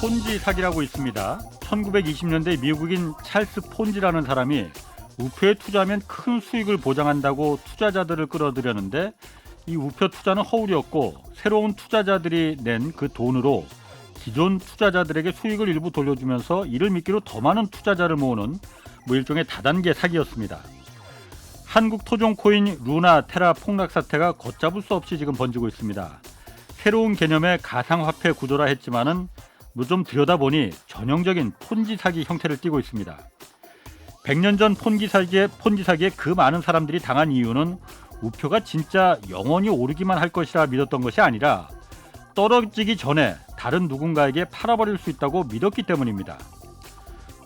폰지 사기라고 있습니다. 1920년대 미국인 찰스 폰지라는 사람이 우표에 투자하면 큰 수익을 보장한다고 투자자들을 끌어들였는데 이 우표 투자는 허울이었고 새로운 투자자들이 낸 그 돈으로 기존 투자자들에게 수익을 일부 돌려주면서 이를 미끼로 더 많은 투자자를 모으는 일종의 다단계 사기였습니다. 한국 토종 코인 루나 테라 폭락 사태가 걷잡을 수 없이 지금 번지고 있습니다. 새로운 개념의 가상화폐 구조라 했지만은 좀 들여다보니 전형적인 폰지 사기 형태를 띠고 있습니다. 100년 전 폰지 사기에 그 많은 사람들이 당한 이유는 우표가 진짜 영원히 오르기만 할 것이라 믿었던 것이 아니라 떨어지기 전에 다른 누군가에게 팔아버릴 수 있다고 믿었기 때문입니다.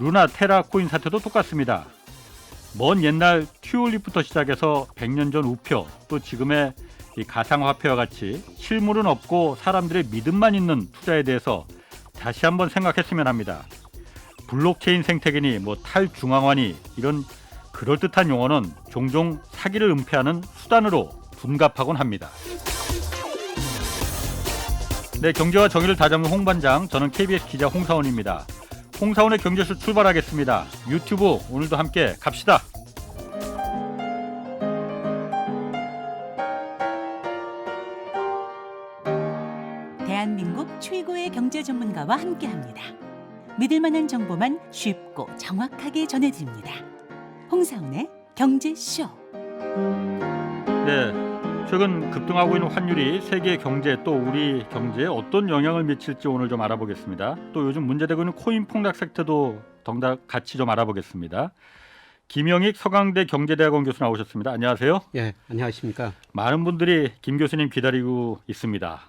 루나 테라 코인 사태도 똑같습니다. 먼 옛날 튤립부터 시작해서 100년 전 우표 또 지금의 이 가상화폐와 같이 실물은 없고 사람들의 믿음만 있는 투자에 대해서 다시 한번 생각했으면 합니다. 블록체인 생태계니 탈중앙화니 이런 그럴듯한 용어는 종종 사기를 은폐하는 수단으로 둔갑하곤 합니다. 네, 경제와 정의를 다잡는 홍반장, 저는 KBS 기자 홍사원입니다. 홍사원의 경제쇼 출발하겠습니다. 유튜브 오늘도 함께 갑시다. 대한민국 최고의 경제 전문가와 함께합니다. 믿을 만한 정보만 쉽고 정확하게 전해드립니다. 홍사훈의 경제쇼. 네, 최근 급등하고 있는 환율이 세계 경제 또 우리 경제에 어떤 영향을 미칠지 오늘 좀 알아보겠습니다. 또 요즘 문제되고 있는 코인 폭락 사태도 덩달아 같이 좀 알아보겠습니다. 김영익 서강대 경제대학원 교수 나오셨습니다. 안녕하세요. 예, 안녕하십니까. 많은 분들이 김 교수님 기다리고 있습니다.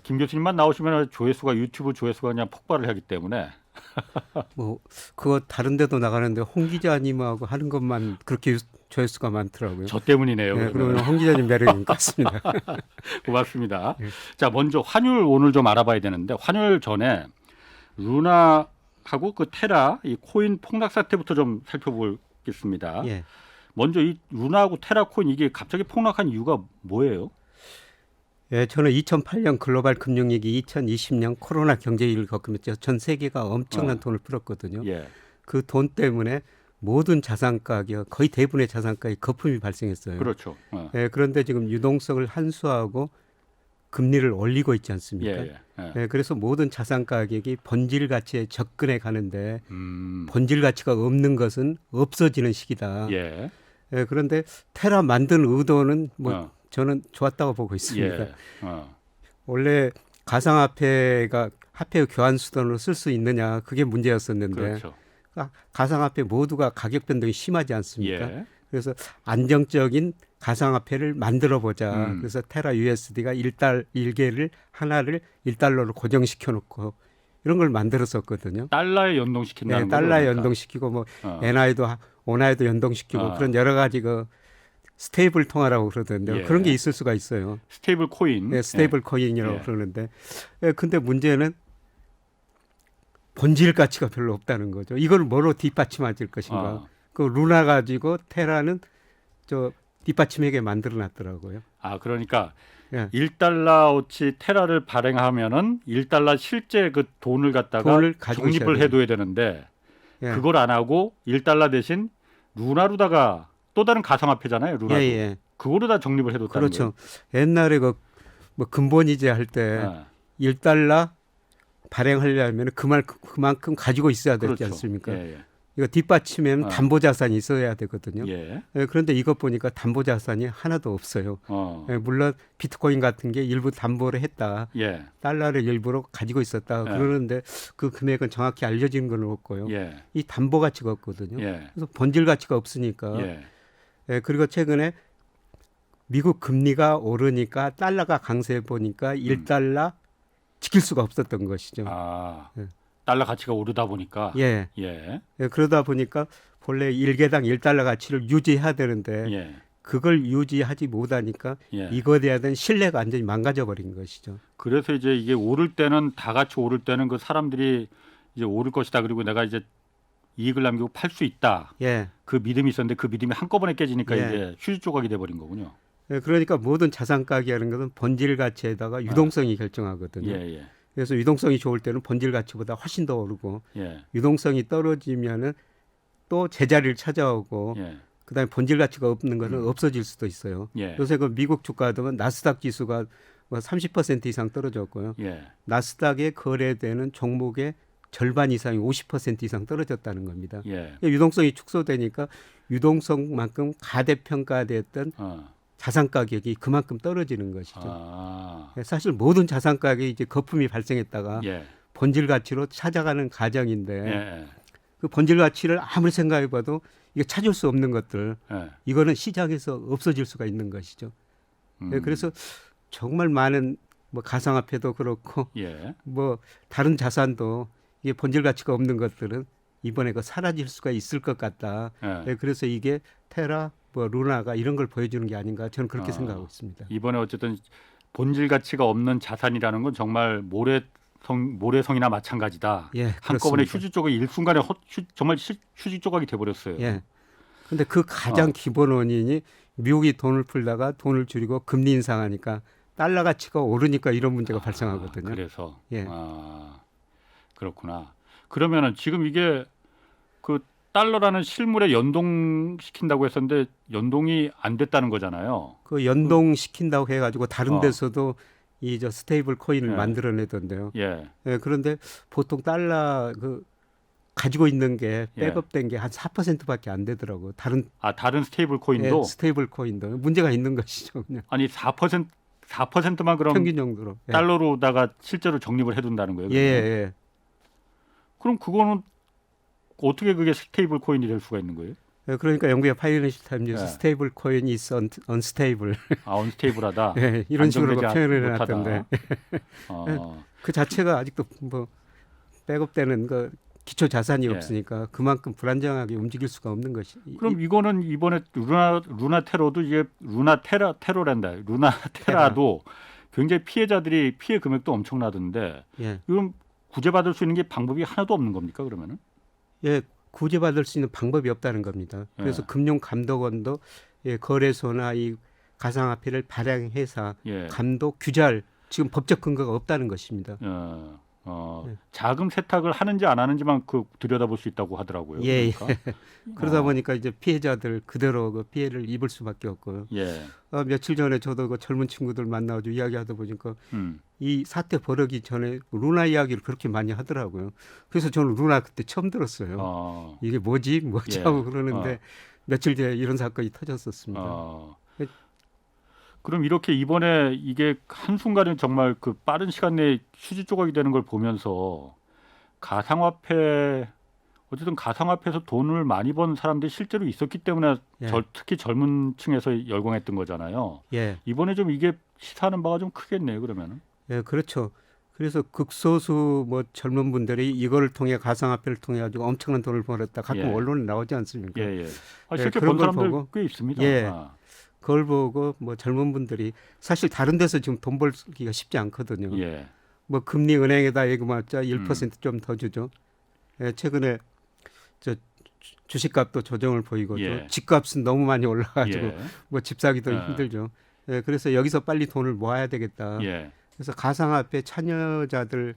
김 교수님만 나오시면 조회수가 유튜브 조회수가 그냥 폭발을 하기 때문에 그거 다른 데도 나가는데 홍 기자님하고 하는 것만 그렇게 조회수가 많더라고요. 저 때문이네요. 예, 그러면 홍 기자님 매력인 것 같습니다. 고맙습니다. 예. 자, 먼저 환율 오늘 좀 알아봐야 되는데 환율 전에 루나하고 그 테라 이 코인 폭락 사태부터 좀 살펴보겠습니다. 예. 먼저 이 루나하고 테라 코인 이게 갑자기 폭락한 이유가 뭐예요? 예, 저는 2008년 글로벌 금융위기, 2020년 코로나 경제위기를 겪으면서 전 세계가 엄청난 돈을 풀었거든요. 예. 그 돈 때문에 모든 자산 가격, 거의 대부분의 자산 가격이 거품이 발생했어요. 그렇죠. 예, 그런데 지금 유동성을 한수하고 금리를 올리고 있지 않습니까? 예. 예, 그래서 모든 자산 가격이 본질 가치에 접근해 가는데 본질 가치가 없는 것은 없어지는 시기다. 예. 예, 그런데 테라 만든 의도는 저는 좋았다고 보고 있습니다. 예. 원래 가상화폐가 화폐의 교환 수단으로 쓸 수 있느냐 그게 문제였었는데 그렇죠. 가상화폐 모두가 가격 변동이 심하지 않습니까? 예. 그래서 안정적인 가상화폐를 만들어 보자. 그래서 테라 USD가 1개를 하나를 1달러로 고정시켜 놓고 이런 걸 만들었었거든요. 달러에 연동시킨다는 네, 달러에 거죠, 연동시키고 엔화에도 원화에도 연동시키고 그런 여러 가지 스테이블 통화라고 그러던데요. 예. 그런 게 있을 수가 있어요. 스테이블 코인. 네, 스테이블 코인이라고 예. 그러는데, 근데 문제는 본질 가치가 별로 없다는 거죠. 이걸 뭐로 뒷받침할 것인가? 그 루나 가지고 테라는 뒷받침하게 만들어놨더라고요. 그러니까 예. 1달러어치 테라를 발행하면은 1달러 실제 그 돈을 갖다가 돈을 가지고 적립을 있어야 해둬야 되는데 예. 그걸 안 하고 1달러 대신 루나로다가 또 다른 가상화폐잖아요. 루나도. 예. 그거로 다 적립을 해뒀다는 그렇죠. 거예요. 옛날에 근본이제 할 때 1달러 발행하려면 그만큼 가지고 있어야 되지 그렇죠. 않습니까? 예. 이거 뒷받침에는 담보자산이 있어야 되거든요. 예. 그런데 이것 보니까 담보자산이 하나도 없어요. 물론 비트코인 같은 게 일부 담보를 했다. 예. 달러를 일부러 가지고 있었다. 그러는데 그 금액은 정확히 알려진 건 없고요. 예. 이 담보 가치가 없거든요. 예. 그래서 본질 가치가 없으니까. 예. 그리고 최근에 미국 금리가 오르니까 달러가 강세해 보니까 1달러 지킬 수가 없었던 것이죠. 예. 달러 가치가 오르다 보니까. 예. 그러다 보니까 본래 1개당 1달러 가치를 유지해야 되는데 그걸 유지하지 못하니까 이거에 대한 신뢰가 완전히 망가져 버린 것이죠. 그래서 이제 이게 오를 때는 다 같이 오를 때는 그 사람들이 이제 오를 것이다. 그리고 내가 이제 이익을 남기고 팔 수 있다. 그 믿음이 있었는데 그 믿음이 한꺼번에 깨지니까 이제 휴지 조각이 돼 버린 거군요. 그러니까 모든 자산 가격이라는 것은 본질 가치에다가 유동성이 결정하거든요. 그래서 유동성이 좋을 때는 본질 가치보다 훨씬 더 오르고 예. 유동성이 떨어지면은 또 제자리를 찾아오고 예. 그다음에 본질 가치가 없는 것은 없어질 수도 있어요. 예. 요새 그 미국 주가등은 나스닥 지수가 뭐 30% 이상 떨어졌고요. 예. 나스닥에 거래되는 종목의 절반 이상이 50% 이상 떨어졌다는 겁니다. 예. 유동성이 축소되니까 유동성만큼 가대평가됐던 어. 자산 가격이 그만큼 떨어지는 것이죠. 아. 사실 모든 자산 가격이 이제 거품이 발생했다가 예. 본질 가치로 찾아가는 과정인데 예. 그 본질 가치를 아무리 생각해봐도 이게 찾을 수 없는 것들 예. 이거는 시장에서 없어질 수가 있는 것이죠. 그래서 정말 많은 뭐 가상화폐도 그렇고 예. 뭐 다른 자산도 이게 본질 가치가 없는 것들은 이번에 그 사라질 수가 있을 것 같다. 예. 그래서 이게 테라, 뭐 루나가 이런 걸 보여주는 게 아닌가 저는 그렇게 아. 생각하고 있습니다. 이번에 어쨌든 본질 가치가 없는 자산이라는 건 정말 모래성이나 마찬가지다. 예, 한꺼번에 그렇습니다. 휴지 조각이 일순간에 정말 휴지 조각이 돼버렸어요. 예. 근데 그 가장 기본 원인이 미국이 돈을 풀다가 돈을 줄이고 금리 인상하니까 달러 가치가 오르니까 이런 문제가 발생하거든요. 그래서 예. 그렇구나. 그러면은 지금 이게 그 달러라는 실물에 연동시킨다고 했었는데 연동이 안 됐다는 거잖아요. 그 연동시킨다고 해가지고 다른 데서도 이 저 스테이블 코인을 예. 만들어내던데요. 예. 예, 그런데 보통 달러 그 가지고 있는 게 예. 백업된 게 한 4%밖에 안 되더라고. 다른 다른 스테이블 코인도 스테이블 코인도 문제가 있는 것이죠. 그냥 아니 4%만 그럼 평균 정도로. 예. 달러로다가 실제로 적립을 해둔다는 거예요. 예, 예. 그럼 그거는 어떻게 그게 스테이블 코인이 될 수가 있는 거예요? 예, 그러니까 영국의 파이낸셜 타임즈에서 예. 스테이블 코인이 있어 언스테이블 언스테이블하다. 예, 이런 식으로 안정되지 표현을 못하다. 해놨던데 어, 그 자체가 아직도 뭐 백업되는 그 기초 자산이 예. 없으니까 그만큼 불안정하게 움직일 수가 없는 것이. 그럼 이거는 이번에 루나 테러도 이게 테러란다. 루나 테라도 굉장히 피해자들이 피해 금액도 엄청나던데 예, 이건 구제받을 수 있는 게 방법이 하나도 없는 겁니까 그러면은? 예, 구제받을 수 있는 방법이 없다는 겁니다. 그래서 예. 금융감독원도 예, 거래소나 이 가상화폐를 발행해서 예. 감독 규제할 지금 법적 근거가 없다는 것입니다. 예. 자금 세탁을 하는지 안 하는지만 그 들여다볼 수 있다고 하더라고요. 예, 그러니까. 그러다 보니까 이제 피해자들 그대로 그 피해를 입을 수밖에 없고요. 예. 며칠 전에 저도 그 젊은 친구들 만나가지고 이야기하다 보니까 음. 이 사태 벌어기 전에 루나 이야기를 그렇게 많이 하더라고요. 그래서 저는 루나 그때 처음 들었어요. 이게 뭐지 예. 하고 그러는데 며칠 뒤에 이런 사건이 터졌었습니다. 그럼 이렇게 이번에 이게 한순간에 정말 그 빠른 시간 내에 휴지 조각이 되는 걸 보면서 어쨌든 가상화폐에서 돈을 많이 번 사람들이 실제로 있었기 때문에 예. 특히 젊은 층에서 열광했던 거잖아요. 예, 이번에 좀 이게 시사하는 바가 좀 크겠네요. 그러면은. 예, 그렇죠. 그래서 극소수 뭐 젊은 분들이 이거를 통해 가상화폐를 통해 가지고 엄청난 돈을 벌었다. 가끔 예. 언론에 나오지 않습니까? 예. 예, 실제 그런 본 걸 사람들 보고, 꽤 있습니다. 예. 그걸 보고 뭐 젊은 분들이 사실 다른 데서 지금 돈 벌기가 쉽지 않거든요. 예. 뭐 금리 은행에다 예금하자 1% 좀 더 주죠. 예, 최근에 저 주식값도 조정을 보이고 예. 또 집값은 너무 많이 올라가지고 예. 뭐 집 사기도 예. 힘들죠. 예, 그래서 여기서 빨리 돈을 모아야 되겠다. 예. 그래서 가상화폐 참여자들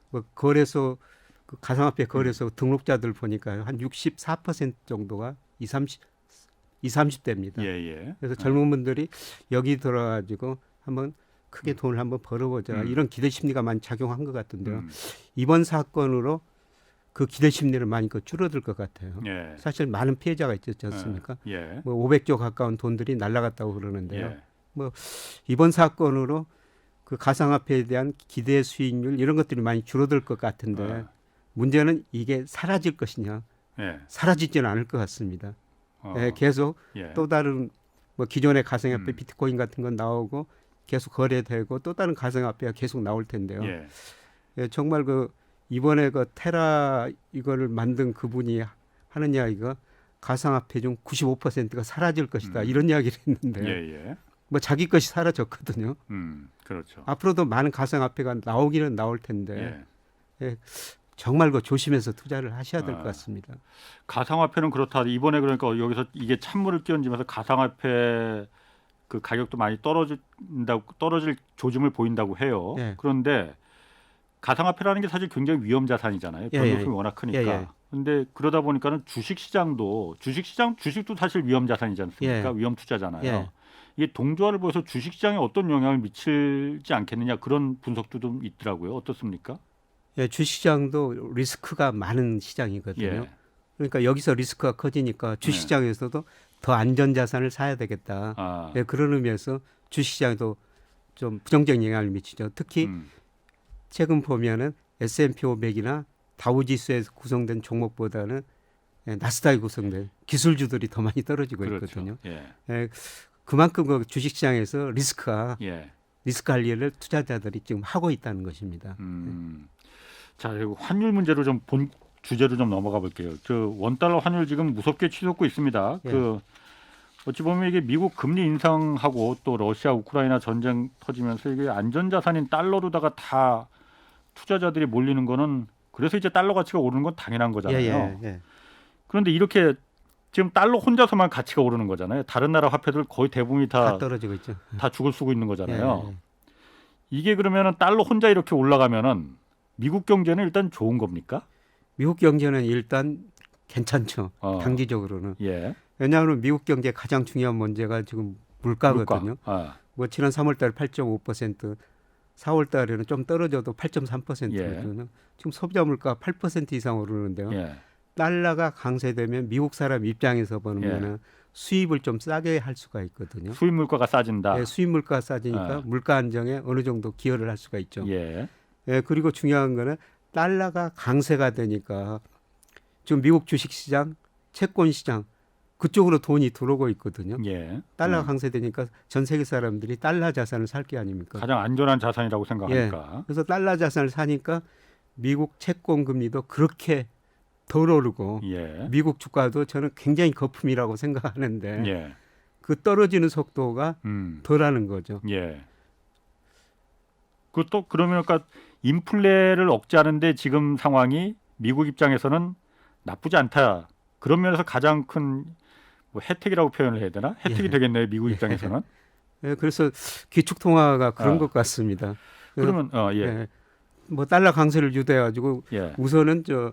뭐 거래소 그 가상화폐 거래소 등록자들 보니까요 한 64% 정도가 30대입니다. 예. 그래서 젊은 분들이 여기 들어가지고 한번 크게 돈을 한번 벌어보자 이런 기대 심리가 많이 작용한 것 같은데요. 이번 사건으로 그 기대 심리를 많이 줄어들 것 같아요. 예. 사실 많은 피해자가 있지 않습니까? 예. 뭐 500조 가까운 돈들이 날아갔다고 그러는데요. 예. 뭐 이번 사건으로 그 가상화폐에 대한 기대 수익률 이런 것들이 많이 줄어들 것 같은데 문제는 이게 사라질 것이냐? 예. 사라지지는 않을 것 같습니다. 예, 계속 예. 또 다른 뭐 기존의 가상화폐 비트코인 같은 건 나오고 계속 거래되고 또 다른 가상화폐가 계속 나올 텐데요. 예. 예, 정말 그 이번에 그 테라 이거를 만든 그분이 하는 이야기가 가상화폐 중 95%가 사라질 것이다 이런 이야기를 했는데 예. 뭐 자기 것이 사라졌거든요. 그렇죠. 앞으로도 많은 가상화폐가 나오기는 나올 텐데 예. 예, 정말 그 조심해서 투자를 하셔야 될 것 같습니다. 가상화폐는 그렇다. 이번에 그러니까 여기서 이게 찬물을 끼얹으면서 가상화폐 그 가격도 많이 떨어질 조짐을 보인다고 해요. 예. 그런데 가상화폐라는 게 사실 굉장히 위험 자산이잖아요. 예, 변동성이 예. 워낙 크니까. 예, 예. 근데 그러다 보니까는 주식도 사실 위험 자산이지 않습니까? 예. 위험 투자잖아요. 예. 이게 동조화를 보여서 주식시장에 어떤 영향을 미칠지 않겠느냐 그런 분석도 좀 있더라고요. 어떻습니까? 예, 주시장도 리스크가 많은 시장이거든요. 예. 그러니까 여기서 리스크가 커지니까 주시장에서도 더 안전 자산을 사야 되겠다. 아, 예, 그런 의미에서 주시장에도 좀 부정적인 영향을 미치죠. 특히 최근 보면은 S&P 500이나 다우지수에서 구성된 종목보다는 나스닥이 구성된 기술주들이 더 많이 떨어지고 그렇죠. 있거든요. 예. 예, 그만큼 그 주식시장에서 리스크 예. 관리를 투자자들이 지금 하고 있다는 것입니다. 자, 그리고 환율 문제로 좀 본 주제로 좀 넘어가 볼게요. 저 원달러 환율 지금 무섭게 치솟고 있습니다. 예. 그 어찌 보면 이게 미국 금리 인상하고 또 러시아 우크라이나 전쟁 터지면서 이게 안전자산인 달러로다가 다 투자자들이 몰리는 거는 그래서 이제 달러 가치가 오르는 건 당연한 거잖아요. 예. 그런데 이렇게 지금 달러 혼자서만 가치가 오르는 거잖아요. 다른 나라 화폐들 거의 대부분이 다 떨어지고 있죠. 다 죽을 쓰고 있는 거잖아요. 예. 이게 그러면은 달러 혼자 이렇게 올라가면은 미국 경제는 일단 좋은 겁니까? 미국 경제는 일단 괜찮죠. 단기적으로는. 예. 왜냐하면 미국 경제의 가장 중요한 문제가 지금 물가거든요. 물가. 뭐 지난 3월달 8.5%, 4월달에는 좀 떨어져도 8.3%거든요. 지금 소비자 물가 8% 이상 오르는데요. 예. 달러가 강세되면 미국 사람 입장에서 보면은 수입을 좀 싸게 할 수가 있거든요. 수입 물가가 싸진다. 예, 수입 물가가 싸지니까 물가 안정에 어느 정도 기여를 할 수가 있죠. 예. 예, 그리고 중요한 거는 달러가 강세가 되니까 지금 미국 주식시장, 채권시장 그쪽으로 돈이 들어오고 있거든요. 예. 달러가 강세되니까 전 세계 사람들이 달러 자산을 살 게 아닙니까? 가장 안전한 자산이라고 생각하니까. 예, 그래서 달러 자산을 사니까 미국 채권 금리도 그렇게 덜 오르고 예. 미국 주가도 저는 굉장히 거품이라고 생각하는데 예. 그 떨어지는 속도가 덜하는 거죠. 예. 그것도 그러면 그러니까 인플레를 억제하는데 지금 상황이 미국 입장에서는 나쁘지 않다. 그런 면에서 가장 큰 뭐 혜택이라고 표현을 해야 되나? 혜택이 되겠네요. 미국 입장에서는. 예, 그래서 기축통화가 그런 것 같습니다. 그러면 예. 예, 뭐 달러 강세를 유도해가지고 예. 우선은 저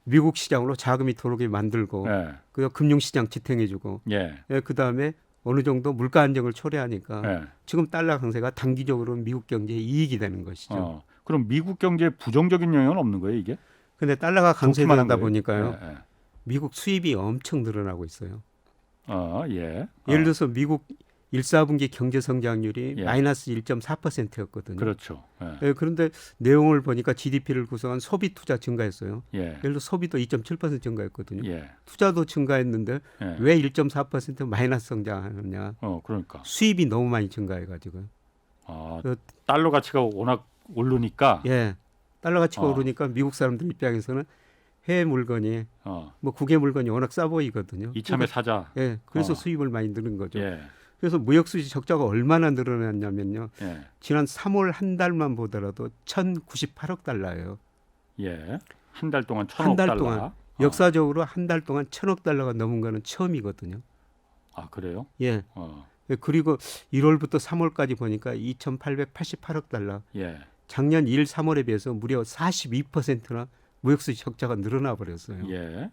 미국 시장으로 자금이 들어오게 만들고 예. 그 금융시장 지탱해주고 예. 예, 그 다음에 어느 정도 물가 안정을 초래하니까 예. 지금 달러 강세가 단기적으로 미국 경제에 이익이 되는 것이죠. 그럼 미국 경제에 부정적인 영향은 없는 거예요, 이게? 근데 달러가 좋기만 한 강세되다 거예요? 보니까요. 예. 미국 수입이 엄청 늘어나고 있어요. 예. 예를 들어서 미국 1, 4분기 경제 성장률이 예. 마이너스 1.4%였거든요. 그렇죠. 예. 예, 그런데 내용을 보니까 GDP를 구성한 소비 투자 증가했어요. 예. 예를 들어 소비도 2.7% 증가했거든요. 예. 투자도 증가했는데 예. 왜 1.4% 마이너스 성장하느냐? 그러니까. 수입이 너무 많이 증가해가지고요. 달러 가치가 워낙 오르니까. 예, 달러 가치가 오르니까 미국 사람들 입장에서는 해외 물건이 뭐 국외 물건이 워낙 싸 보이거든요. 이참에 사자. 예, 그래서 수입을 많이 늘은 거죠. 예. 그래서 무역수지 적자가 얼마나 늘어났냐면요. 예. 지난 3월 한 달만 보더라도 1,098억 달러예요. 예. 한 달 동안 한 1,000억 달 달러. 동안 역사적으로 한 달 동안 1,000억 달러가 넘은 거는 처음이거든요. 아, 그래요? 예. 어. 예, 그리고 1월부터 3월까지 보니까 2,888억 달러. 예. 작년 1, 3월에 비해서 무려 42%나 무역수지 적자가 늘어나 버렸어요. 예.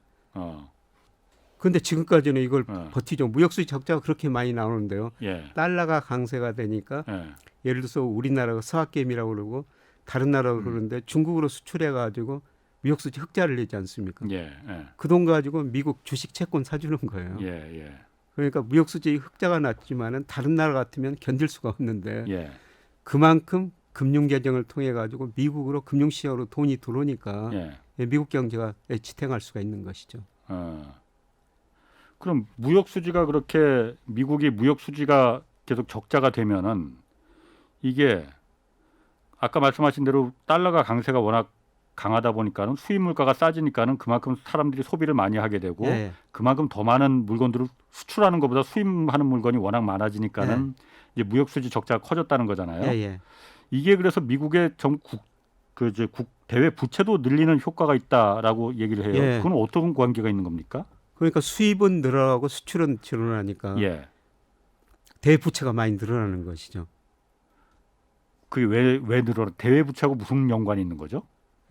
그런데 지금까지는 이걸 어. 버티죠. 무역수지 적자가 그렇게 많이 나오는데요. 예. 달러가 강세가 되니까 예. 예를 들어서 우리나라가 서학개미라고 그러고 다른 나라로 그러는데 중국으로 수출해 가지고 무역수지 흑자를 내지 않습니까? 예. 예. 그 돈 가지고 미국 주식 채권 사주는 거예요. 예. 예. 그러니까 무역수지 흑자가 났지만은 다른 나라 같으면 견딜 수가 없는데 예. 그만큼 금융개정을 통해 가지고 미국으로 금융시장으로 돈이 들어오니까 예. 미국 경제가 지탱할 수가 있는 것이죠. 그럼 무역 수지가 그렇게 미국이 무역 수지가 계속 적자가 되면은 이게 아까 말씀하신 대로 달러가 강세가 워낙 강하다 보니까는 수입 물가가 싸지니까는 그만큼 사람들이 소비를 많이 하게 되고 예. 그만큼 더 많은 물건들을 수출하는 것보다 수입하는 물건이 워낙 많아지니까는 이제 무역 수지 적자가 커졌다는 거잖아요. 예. 이게 그래서 미국의 전국 대외 부채도 늘리는 효과가 있다라고 얘기를 해요. 예. 그건 어떤 관계가 있는 겁니까? 그러니까 수입은 늘어나고 수출은 늘어나니까 예. 대부채가 많이 늘어나는 것이죠. 그게 왜 늘어나? 대외 부채하고 무슨 연관이 있는 거죠?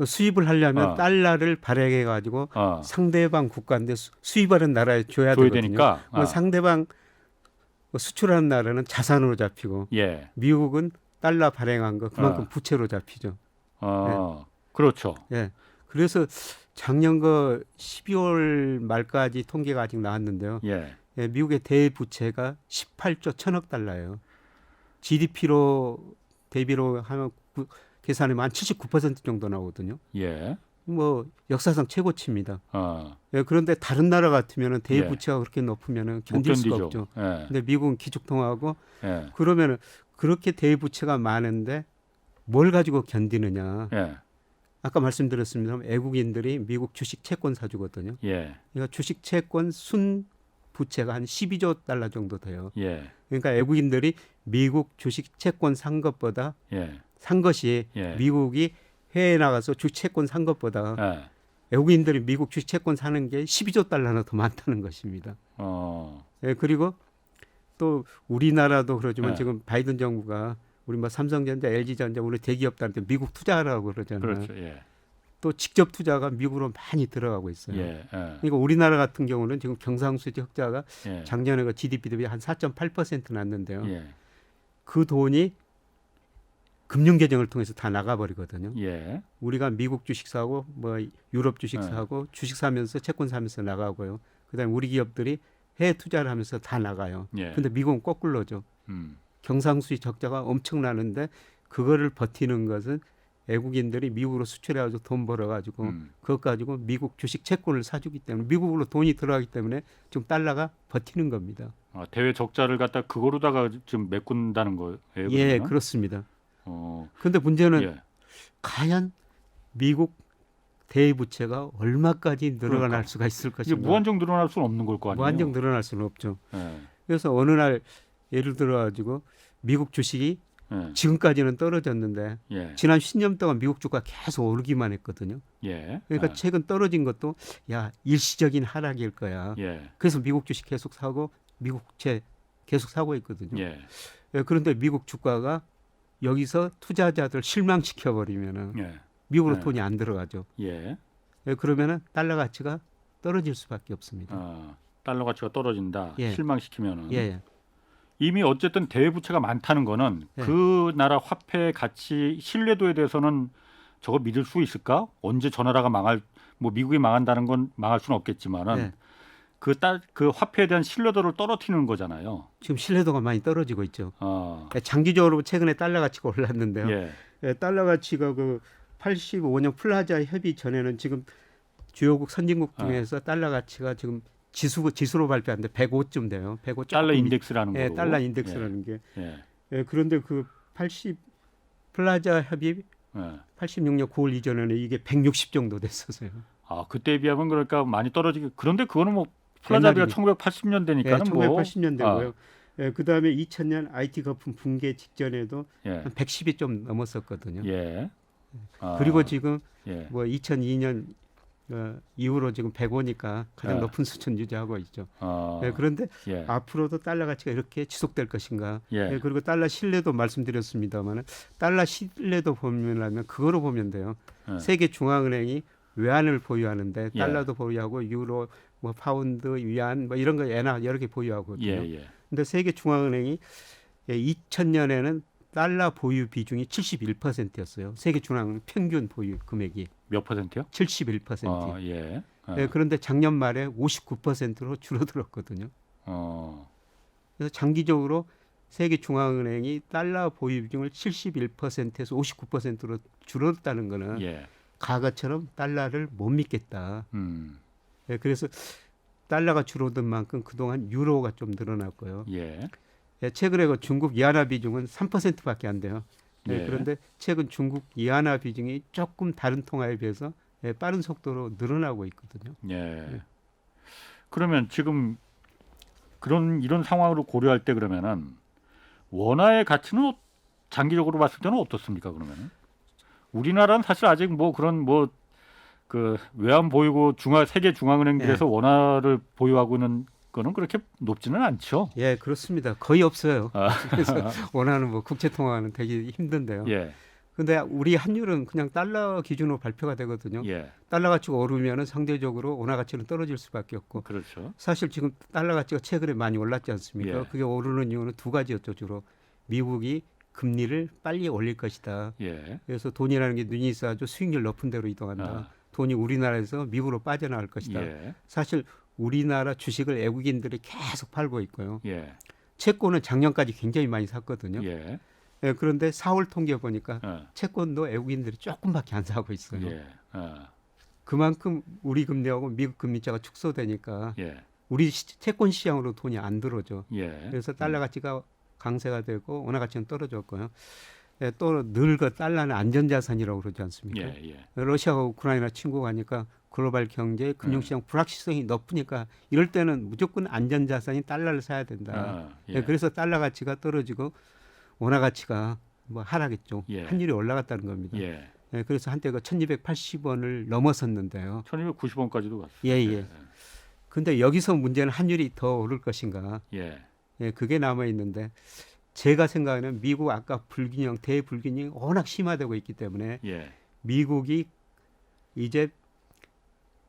수입을 하려면 달러를 발행해 가지고 상대방 국가인데 수입하는 나라에 줘야 되거든요. 되니까. 상대방 수출하는 나라는 자산으로 잡히고 예. 미국은 달러 발행한 거 그만큼 부채로 잡히죠. 그렇죠. 예. 그래서 작년 거 12월 말까지 통계가 아직 나왔는데요. 예. 예, 미국의 대부채가 18조 1천억 달러예요. GDP로 대비로 하면 계산하면 한 79% 정도 나오거든요. 예. 뭐 역사상 최고치입니다. 예, 그런데 다른 나라 같으면은 대부채가 그렇게 높으면은 견딜 수가 없죠. 예. 근데 미국은 기축통화하고 예. 그러면은 그렇게 대부채가 많은데 뭘 가지고 견디느냐? 예. 아까 말씀드렸습니다. 외국인들이 미국 주식 채권 사주거든요. 예. 그러니까 주식 채권 순 부채가 한 12조 달러 정도 돼요. 예. 그러니까 외국인들이 미국 주식 채권 산 것보다 예. 산 것이 예. 미국이 해외에 나가서 주식 채권 산 것보다 예. 외국인들이 미국 주식 채권 사는 게 12조 달러나 더 많다는 것입니다. 예, 그리고 또 우리나라도 그러지만 예. 지금 바이든 정부가 우리 뭐 삼성전자, LG전자 우리 대기업들한테 미국 투자하라고 그러잖아요. 그렇죠. 예. 또 직접 투자가 미국으로 많이 들어가고 있어요. 예. 예. 그러니까 우리나라 같은 경우는 지금 경상수지 흑자가 예. 작년에 그 GDP 대비 한 4.8% 났는데요. 예. 그 돈이 금융 계정을 통해서 다 나가버리거든요. 예. 우리가 미국 주식 사고 뭐 유럽 주식 예. 사고 주식 사면서 채권 사면서 나가고요. 그다음에 우리 기업들이 해외 투자를 하면서 다 나가요. 예. 근데 미국은 거꾸로죠. 경상수지 적자가 엄청나는데 그거를 버티는 것은 외국인들이 미국으로 수출해가지고 돈 벌어가지고 그것 가지고 미국 주식 채권을 사주기 때문에 미국으로 돈이 들어가기 때문에 좀 달러가 버티는 겁니다. 대외 적자를 갖다 그거로다가 지금 메꾼다는 거예요. 예, 그러면? 그렇습니다. 어. 그런데 문제는 예. 과연 미국 대부채가 얼마까지 늘어날 그러니까. 수가 있을 이게 것인가? 무한정 늘어날 수는 없는 걸 거 아니에요. 무한정 늘어날 수는 없죠. 예. 그래서 어느 날 예를 들어가지고 미국 주식이 예. 지금까지는 떨어졌는데 예. 지난 10년 동안 미국 주가 계속 오르기만 했거든요. 예. 그러니까 최근 떨어진 것도 야 일시적인 하락일 거야. 예. 그래서 미국 주식 계속 사고 미국 국채 계속 사고 있거든요. 예. 예, 그런데 미국 주가가 여기서 투자자들 실망시켜 버리면은 예. 미국으로 네. 돈이 안 들어가죠. 예. 예, 그러면은 달러 가치가 떨어질 수밖에 없습니다. 달러 가치가 떨어진다. 예. 실망시키면은. 예, 예. 이미 어쨌든 대외 부채가 많다는 거는 예. 그 나라 화폐 가치 신뢰도에 대해서는 저거 믿을 수 있을까? 언제 저 나라가 망할 뭐 미국이 망한다는 건 망할 수는 없겠지만은 예. 그 화폐에 대한 신뢰도를 떨어뜨리는 거잖아요. 지금 신뢰도가 많이 떨어지고 있죠. 어. 예, 장기적으로 최근에 달러 가치가 올랐는데요. 예. 예, 달러 가치가 그 85년 플라자 협의 전에는 지금 주요국 선진국 중에서 달러 가치가 지금 지수로 발표하는데 105쯤 돼요. 105 달러 조금 인덱스라는 예, 거로. 달러 인덱스라는 게. 예. 예, 그런데 그 80 플라자 협의 예. 86년 9월 이전에는 이게 160 정도 됐었어요. 그때에 비하면 그러니까 많이 떨어지게. 그런데 그거는 뭐 플라자비가 옛날이니. 1980년대니까는 예, 뭐 1980년대고요. 예, 그다음에 2000년 IT 거품 붕괴 직전에도 예. 한 110이 좀 넘었었거든요. 예. 그리고 지금 예. 뭐 2002년 이후로 지금 105니까 가장 예. 높은 수준 유지하고 있죠. 어. 예, 그런데 예. 앞으로도 달러 가치가 이렇게 지속될 것인가? 예. 예, 그리고 달러 신뢰도 말씀드렸습니다만 달러 신뢰도 보면라면 그거로 보면 돼요. 예. 세계 중앙은행이 외환을 보유하는데 예. 달러도 보유하고 유로, 뭐 파운드, 위안 뭐 이런 거 엔화 여러 개 보유하거든요. 예. 예. 근데 세계 중앙은행이 2000년에는 달러 보유 비중이 71%였어요. 세계 중앙 평균 보유 금액이 몇 퍼센트요? 71%. 예. 예, 그런데 작년 말에 59%로 줄어들었거든요. 그래서 장기적으로 세계 중앙은행이 달러 보유 비중을 71%에서 59%로 줄었다는 거는 예. 과거처럼 달러를 못 믿겠다. 음. 예, 그래서 달러가 줄어든 만큼 그동안 유로가 좀 늘어났고요. 예. 예, 최근에 그 중국 이하나 비중은 3%밖에 안 돼요. 예, 예. 그런데 최근 중국 이하나 비중이 조금 다른 통화에 비해서 빠른 속도로 늘어나고 있거든요. 예. 그러면 지금 이런 상황으로 고려할 때 그러면은 원화의 가치는 장기적으로 봤을 때는 어떻습니까? 그러면은 우리나라는 사실 아직 뭐 그런 그 외환 보유고 세계 중앙은행들에서 원화를 보유하고는 거는 그렇게 높지는 않죠. 예, 그렇습니다. 거의 없어요. 아. 그래서 원하는 뭐 국제 통화는 되게 힘든데요. 예, 근데 우리 환율은 그냥 달러 기준으로 발표가 되거든요. 예, 달러 가치가 오르면은 상대적으로 원화 가치는 떨어질 수밖에 없고 그렇죠. 사실 지금 달러 가치가 최근에 많이 올랐지 않습니까? 예. 그게 오르는 이유는 두 가지였죠. 주로 미국이 금리를 빨리 올릴 것이다. 예, 그래서 돈이라는 게 눈이 있어야죠. 수익률 높은 데로 이동한다. 아. 돈이 우리나라에서 미국으로 빠져나갈 것이다. 예, 사실 우리나라 주식을 외국인들이 계속 팔고 있고요. 예, 채권은 작년까지 굉장히 많이 샀거든요. 예, 예, 그런데 4월 통계 보니까 어, 채권도 외국인들이 조금밖에 안 사고 있어요. 예, 그만큼 우리 금리하고 미국 금리 차가 축소되니까 예, 우리 채권 시장으로 돈이 안 들어오죠. 예. 그래서 달러 가치가 강세가 되고 원화 가치는 떨어졌고요. 예, 또 늘 그 달러는 안전자산이라고 그러지 않습니까? 예, 예. 러시아가 우크라이나 침공하니까 가니까 글로벌 경제, 금융시장 불확실성이 높으니까 이럴 때는 무조건 안전자산인 달러를 사야 된다. 아, 예, 그래서 달러 가치가 떨어지고 원화 가치가 뭐 하락했죠. 예. 환율이 올라갔다는 겁니다. 예. 예, 그래서 한때 그 1280원을 넘었었는데요. 1290원까지도 갔어요. 예, 예. 근데 여기서 문제는 환율이 더 오를 것인가. 예. 예, 그게 남아 있는데 제가 생각하는 미국 아까 불균형, 대불균형이 워낙 심화되고 있기 때문에 예. 미국이 이제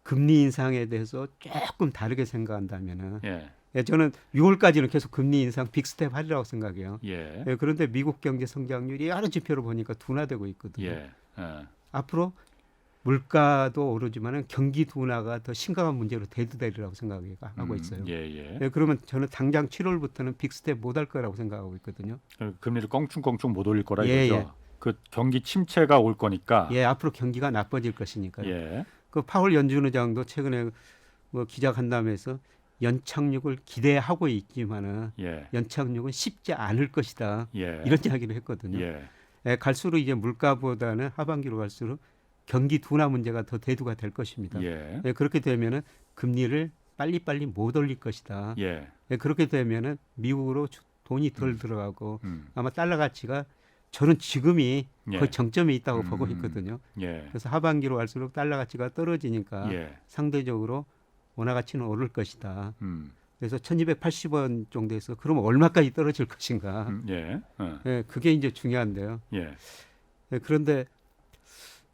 금리 인상에 대해서 조금 다르게 생각한다면은 예. 예, 저는 6월까지는 계속 금리 인상 빅스텝 하리라고 생각해요. 예. 예, 그런데 미국 경제 성장률이 여러 지표로 보니까 둔화되고 있거든요. 예. 앞으로 물가도 오르지만은 경기 둔화가 더 심각한 문제로 대두되리라고 생각하고 있어요. 예, 예. 예, 그러면 저는 당장 7월부터는 빅스텝 못 할 거라고 생각하고 있거든요. 금리를 껑충껑충 못 올릴 거라 예, 이거죠. 그 경기 침체가 올 거니까. 예, 앞으로 경기가 나빠질 것이니까요. 예. 그 파월 연준 의장도 최근에 뭐 기자간담회에서 연착륙을 기대하고 있지만은 예. 연착륙은 쉽지 않을 것이다. 예. 이런 이야기를 했거든요. 예. 예, 갈수록 이제 물가보다는 하반기로 갈수록 경기 둔화 문제가 더 대두가 될 것입니다. 예. 예, 그렇게 되면은 금리를 빨리빨리 못 올릴 것이다. 예. 예, 그렇게 되면은 미국으로 돈이 덜 들어가고 음. 아마 달러 가치가 저는 지금이 예. 거의 정점에 있다고 보고 있거든요. 예. 그래서 하반기로 갈수록 달러 가치가 떨어지니까 예. 상대적으로 원화 가치는 오를 것이다. 음. 그래서 1280원 정도에서 그러면 얼마까지 떨어질 것인가. 예. 예, 그게 이제 중요한데요. 예. 예, 그런데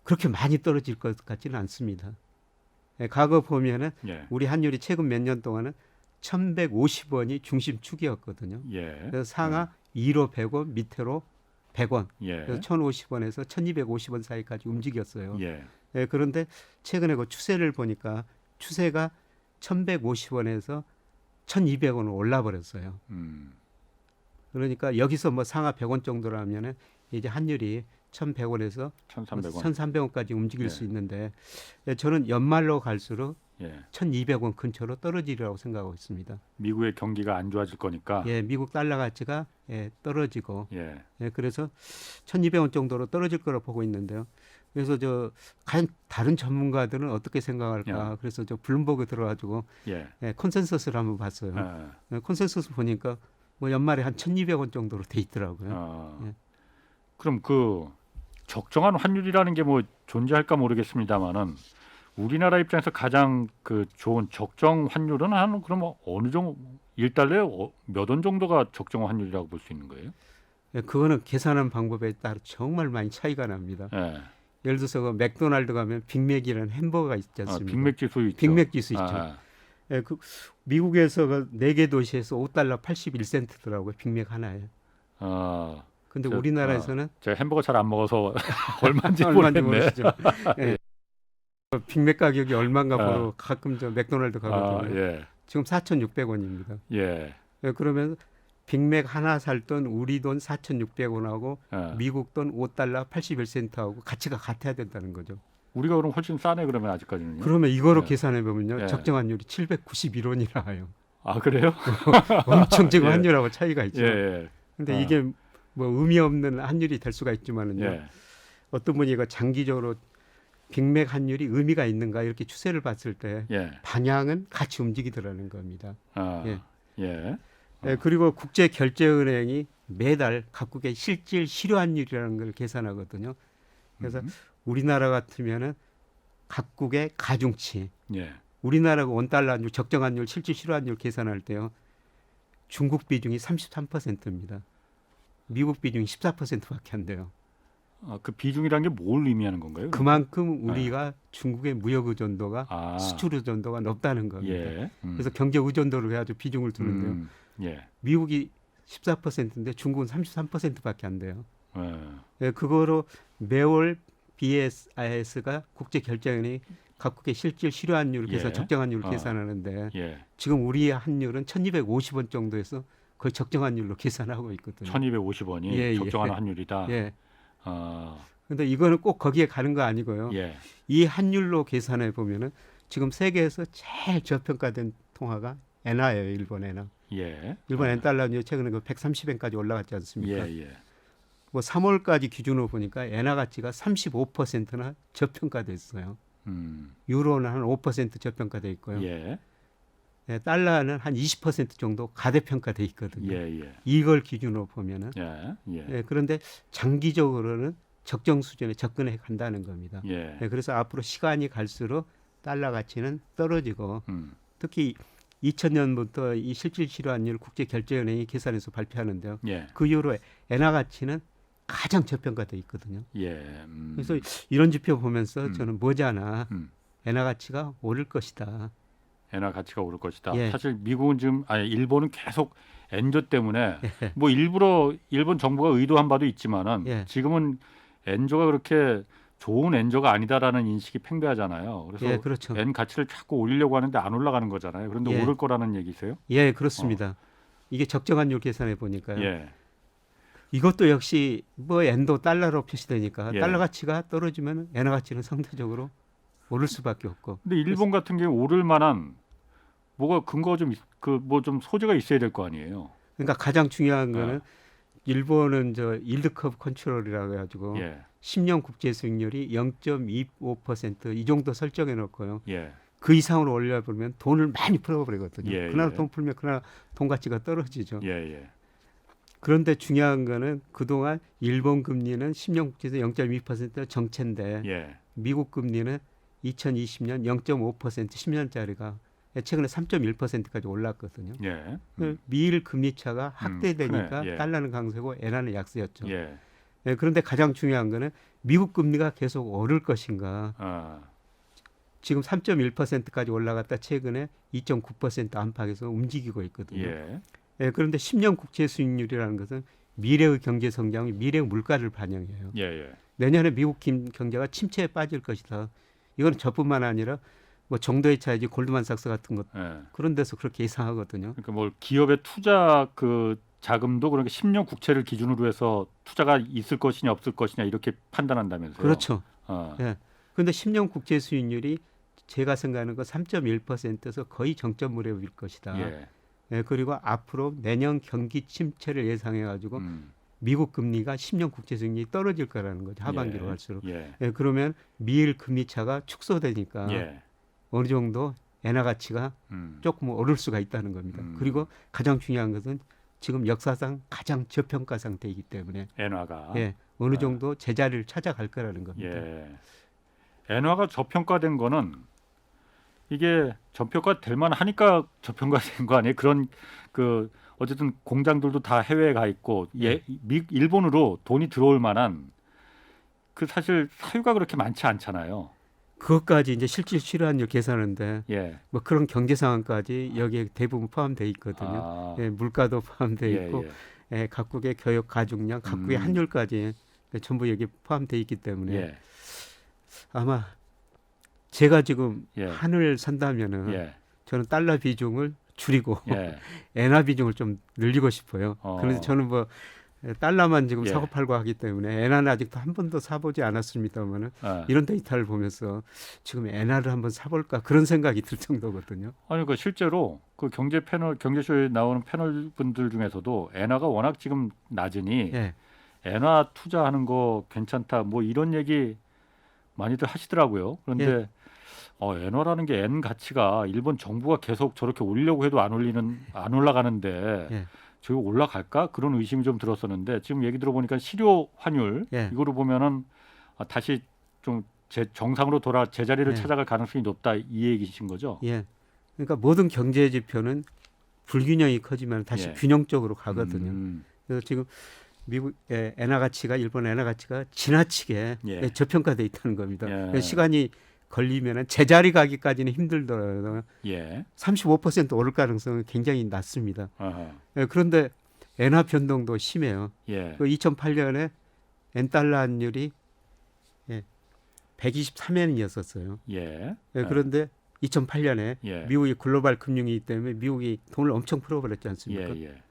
그렇게 많이 떨어질 것 같지는 않습니다. 예, 과거 보면은 예. 우리 환율이 최근 몇 년 동안은 1150원이 중심축이었거든요. 예. 그래서 상하 2로 100원, 밑으로 100원. 예. 그래서 1050원에서 1250원 사이까지 움직였어요. 예. 예, 그런데 최근에 그 추세를 보니까 추세가 1150원에서 1200원으로 올라 버렸어요. 그러니까 여기서 뭐 상하 100원 정도라면은 이제 환율이 1100원에서 1300원. 1300원까지 움직일 예. 수 있는데 예, 저는 연말로 갈수록 예. 1200원 근처로 떨어지리라고 생각하고 있습니다. 미국의 경기가 안 좋아질 거니까. 예, 미국 달러 가치가 예, 떨어지고 예. 예, 그래서 1200원 정도로 떨어질 거라 보고 있는데요. 그래서 저 과연 다른 전문가들은 어떻게 생각할까? 야. 그래서 저 블룸버그 들어가지고 예. 예, 컨센서스를 한번 봤어요. 아. 예, 컨센서스 보니까 뭐 연말에 한 1200원 정도로 돼 있더라고요. 어. 예. 그럼 그 적정한 환율이라는 게 뭐 존재할까 모르겠습니다만은 우리나라 입장에서 가장 그 좋은 적정 환율은 한 그럼 어느 정도 1달러에 몇 원 정도가 적정 환율이라고 볼 수 있는 거예요? 예, 그거는 계산하는 방법에 따라 정말 많이 차이가 납니다. 예. 예를 들어서 그 맥도날드 가면 빅맥이라는 햄버거가 있지 않습니까? 빅맥 지수 있죠. 빅맥 지수 있죠. 아, 예, 그 미국에서 그 4개 도시에서 5달러 81센트더라고요. 빅맥 하나에. 아, 근데 저- 우리나라에서는 제가 햄버거 잘 안 먹어서 얼마인지 얼마인지 모르겠네. 모르시죠. 예. 빅맥 가격이 얼마인가 아. 보러 가끔 저 맥도날드 아, 가거든요. 예, 지금 4,600원입니다. 예. 예, 그러면 빅맥 하나 살 돈 우리 돈 4,600원하고 아. 미국 돈 5달러 81센트하고 가치가 같아야 된다는 거죠. 우리가 그럼 훨씬 싸네 그러면 아직까지는요. 그러면 이거로 예. 계산해 보면요. 예. 적정환율이 791원이 나와요. 아 그래요? 엄청 지금 예. 환율하고 차이가 있죠. 예, 예. 근데 아. 이게 뭐 의미 없는 환율이 될 수가 있지만은요. 예. 어떤 분이 이거 장기적으로 빅맥 환율이 의미가 있는가 이렇게 추세를 봤을 때 예. 방향은 같이 움직이더라는 겁니다. 아, 예. 예. 예, 그리고 국제결제은행이 매달 각국의 실질 실효환율이라는 걸 계산하거든요. 그래서 우리나라 같으면은 각국의 가중치, 예. 우리나라가 원달러 환율 적정환율 실질 실환율 계산할 때요. 중국 비중이 33%입니다. 미국 비중이 14%밖에 안 돼요. 그 비중이란 게 뭘 의미하는 건가요? 그만큼 우리가 중국의 무역 의존도가 아, 수출 의존도가 높다는 겁니다. 예. 그래서 경제 의존도를 해가지고 비중을 두는데요. 예. 미국이 14%인데 중국은 33%밖에 안 돼요. 예. 예, 그거로 매월 BSIS가 국제결제원이 각국의 실질 실효환율을 계산, 예. 적정환율을 어. 계산하는데 예. 지금 우리의 환율은 1,250원 정도에서 거의 적정환율로 계산하고 있거든요. 1,250원이 예, 예. 적정한 환율이다. 예. 어, 근데 이거는 꼭 거기에 가는 거 아니고요. 예. 이 환율로 계산해 보면은 지금 세계에서 제일 저평가된 통화가 엔화예요. 일본 엔화. 예. 일본 엔달러는 최근에 그 130엔까지 올라갔지 않습니까? 예, 예. 뭐 3월까지 기준으로 보니까 엔화 가치가 35%나 저평가됐어요. 유로는 한 5% 저평가돼 있고요. 예. 예, 달러는 한 20% 정도 가대평가돼 있거든요. 예, 예. 이걸 기준으로 보면은 예. 예. 예, 그런데 장기적으로는 적정 수준에 접근해 간다는 겁니다. 예. 예, 그래서 앞으로 시간이 갈수록 달러 가치는 떨어지고 특히 2000년부터 이 실질 실환율 국제결제은행이 계산해서 발표하는데요. 예. 그 이후로 엔화 가치는 가장 저평가돼 있거든요. 예. 그래서 이런 지표 보면서 저는 머지않아 음. 엔화 가치가 오를 것이다. 엔화 가치가 오를 것이다. 예. 사실 미국은 지금 일본은 계속 엔저 때문에 뭐 일부러 일본 정부가 의도한 바도 있지만은 예. 지금은 엔저가 그렇게 좋은 엔저가 아니다라는 인식이 팽배하잖아요. 그래서 예, 그렇죠. 엔 가치를 자꾸 올리려고 하는데 안 올라가는 거잖아요. 그런데 예. 오를 거라는 얘기세요? 예, 그렇습니다. 이게 적정환율 계산해 보니까요. 예. 이것도 역시 뭐 엔도 달러로 표시되니까 예. 달러 가치가 떨어지면 엔화 가치는 상대적으로 오를 수밖에 없고. 근데 일본 같은 경우 오를 만한 뭐가 근거가 좀 뭐 좀 소재가 있어야 될 거 아니에요. 그러니까 가장 중요한 거는 아. 일본은 저 일드 커브 컨트롤이라고 해가지고 예. 10년 국제 수익률이 0.25%이 정도 설정해 놓고요. 예. 그 이상으로 올려버리면 돈을 많이 풀어버리거든요. 예, 그날 예. 돈 풀면 그날 돈 가치가 떨어지죠. 예, 예. 그런데 중요한 거는 그동안 일본 금리는 10년 국채에서 0.2% 정체인데 예. 미국 금리는 2020년 0.5% 10년짜리가 최근에 3.1%까지 올랐거든요. 예. 미일 금리 차가 확대되니까 크네. 예. 달러는 강세고 엔화는 약세였죠. 예. 예, 그런데 가장 중요한 거는 미국 금리가 계속 오를 것인가. 아. 지금 3.1%까지 올라갔다 최근에 2.9% 안팎에서 움직이고 있거든요. 예. 예, 그런데 10년 국채 수익률이라는 것은 미래의 경제 성장이 미래의 물가를 반영해요. 예, 예. 내년에 미국 경제가 침체에 빠질 것이다. 이건 저뿐만 아니라 뭐 정도의 차이지 골드만삭스 같은 것 예. 그런 데서 그렇게 예상하거든요. 그러니까 뭐 기업의 투자 그 자금도 그러니까 10년 국채를 기준으로 해서 투자가 있을 것이냐 없을 것이냐 이렇게 판단한다면서요. 그렇죠. 어. 예. 그런데 10년 국채 수익률이 제가 생각하는 거 3.1%에서 거의 정점 무렵일 것이다. 예. 예, 그리고 앞으로 내년 경기 침체를 예상해 가지고 미국 금리가 10년 국채 수익률이 떨어질 거라는 거죠. 하반기로 예. 갈수록. 예. 예, 그러면 미일 금리 차가 축소되니까 예. 어느 정도 엔화 가치가 조금 오를 수가 있다는 겁니다. 그리고 가장 중요한 것은 지금 역사상 가장 저평가 상태이기 때문에 엔화가 예, 어느 정도 제자리를 찾아갈 거라는 겁니다. 예. 엔화가 저평가된 거는 이게 저평가 될 만하니까 저평가된 거 아니에요? 그런 그 어쨌든 공장들도 다 해외에 가 있고 일본으로 돈이 들어올 만한 그 사실 사유가 그렇게 많지 않잖아요. 그것까지 이제 실질 실효환율 계산하는데 예. 뭐 그런 경제 상황까지 여기에 대부분 포함되어 있거든요. 아. 예, 물가도 포함되어 예, 있고 예. 예, 각국의 교역 가중량, 각국의 환율까지 전부 여기 포함되어 있기 때문에 예. 아마 제가 지금 예. 한을 산다면은 예. 저는 달러 비중을 줄이고 예. 엔화 비중을 좀 늘리고 싶어요. 그런데 저는 뭐 달러만 지금 예. 사고 팔고 하기 때문에 엔화는 아직도 한 번도 사보지 않았습니다만은 이런 데이터를 보면서 지금 엔화를 한번 사볼까 그런 생각이 들 정도거든요. 아니 그 실제로 그 경제 패널 경제쇼에 나오는 패널 분들 중에서도 엔화가 워낙 지금 낮으니 예. 엔화 투자하는 거 괜찮다 뭐 이런 얘기 많이들 하시더라고요. 그런데 엔화라는 게 엔 가치가 일본 정부가 계속 저렇게 올리려고 해도 안 올라가는데 예. 저거 올라갈까 그런 의심이 좀 들었었는데 지금 얘기 들어보니까 실효 환율 예. 이거로 보면은 다시 좀 정상으로 돌아 제자리를 네. 찾아갈 가능성이 높다 이 얘기신 거죠? 예. 그러니까 모든 경제 지표는 불균형이 커지면 다시 예. 균형적으로 가거든요. 그래서 지금 미국의 엔화 가치가 일본 엔화 가치가 지나치게 예. 저평가돼 있다는 겁니다. 예. 그래서 시간이 걸리면은 제자리 가기까지는 힘들더라도 예. 35% 오를 가능성은 굉장히 낮습니다. 어허. 예, 그런데 엔화 변동도 심해요. 예. 그 2008년에 엔 달러 환율이 123엔이었었어요. 예. 그런데 2008년에 예. 미국이 글로벌 금융이기 때문에 미국이 돈을 엄청 풀어버렸지 않습니까? 예. 예.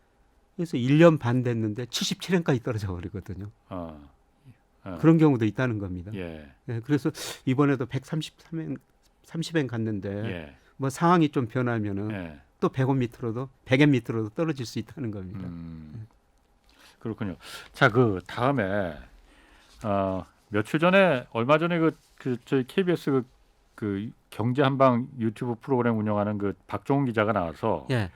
그래서 1년 반 됐는데 77엔까지 떨어져 버리거든요. 어. 그런 경우도 있다는 겁니다. 예. 그래서 이번에도 133엔, 30엔 갔는데 예. 뭐 상황이 좀 변하면은 예. 또 100원 밑으로도 100엔 밑으로도 떨어질 수 있다는 겁니다. 그렇군요. 자, 그 다음에 며칠 전에 얼마 전에 저희 KBS 그 경제 한방 유튜브 프로그램 운영하는 그 박종훈 기자가 나와서 예.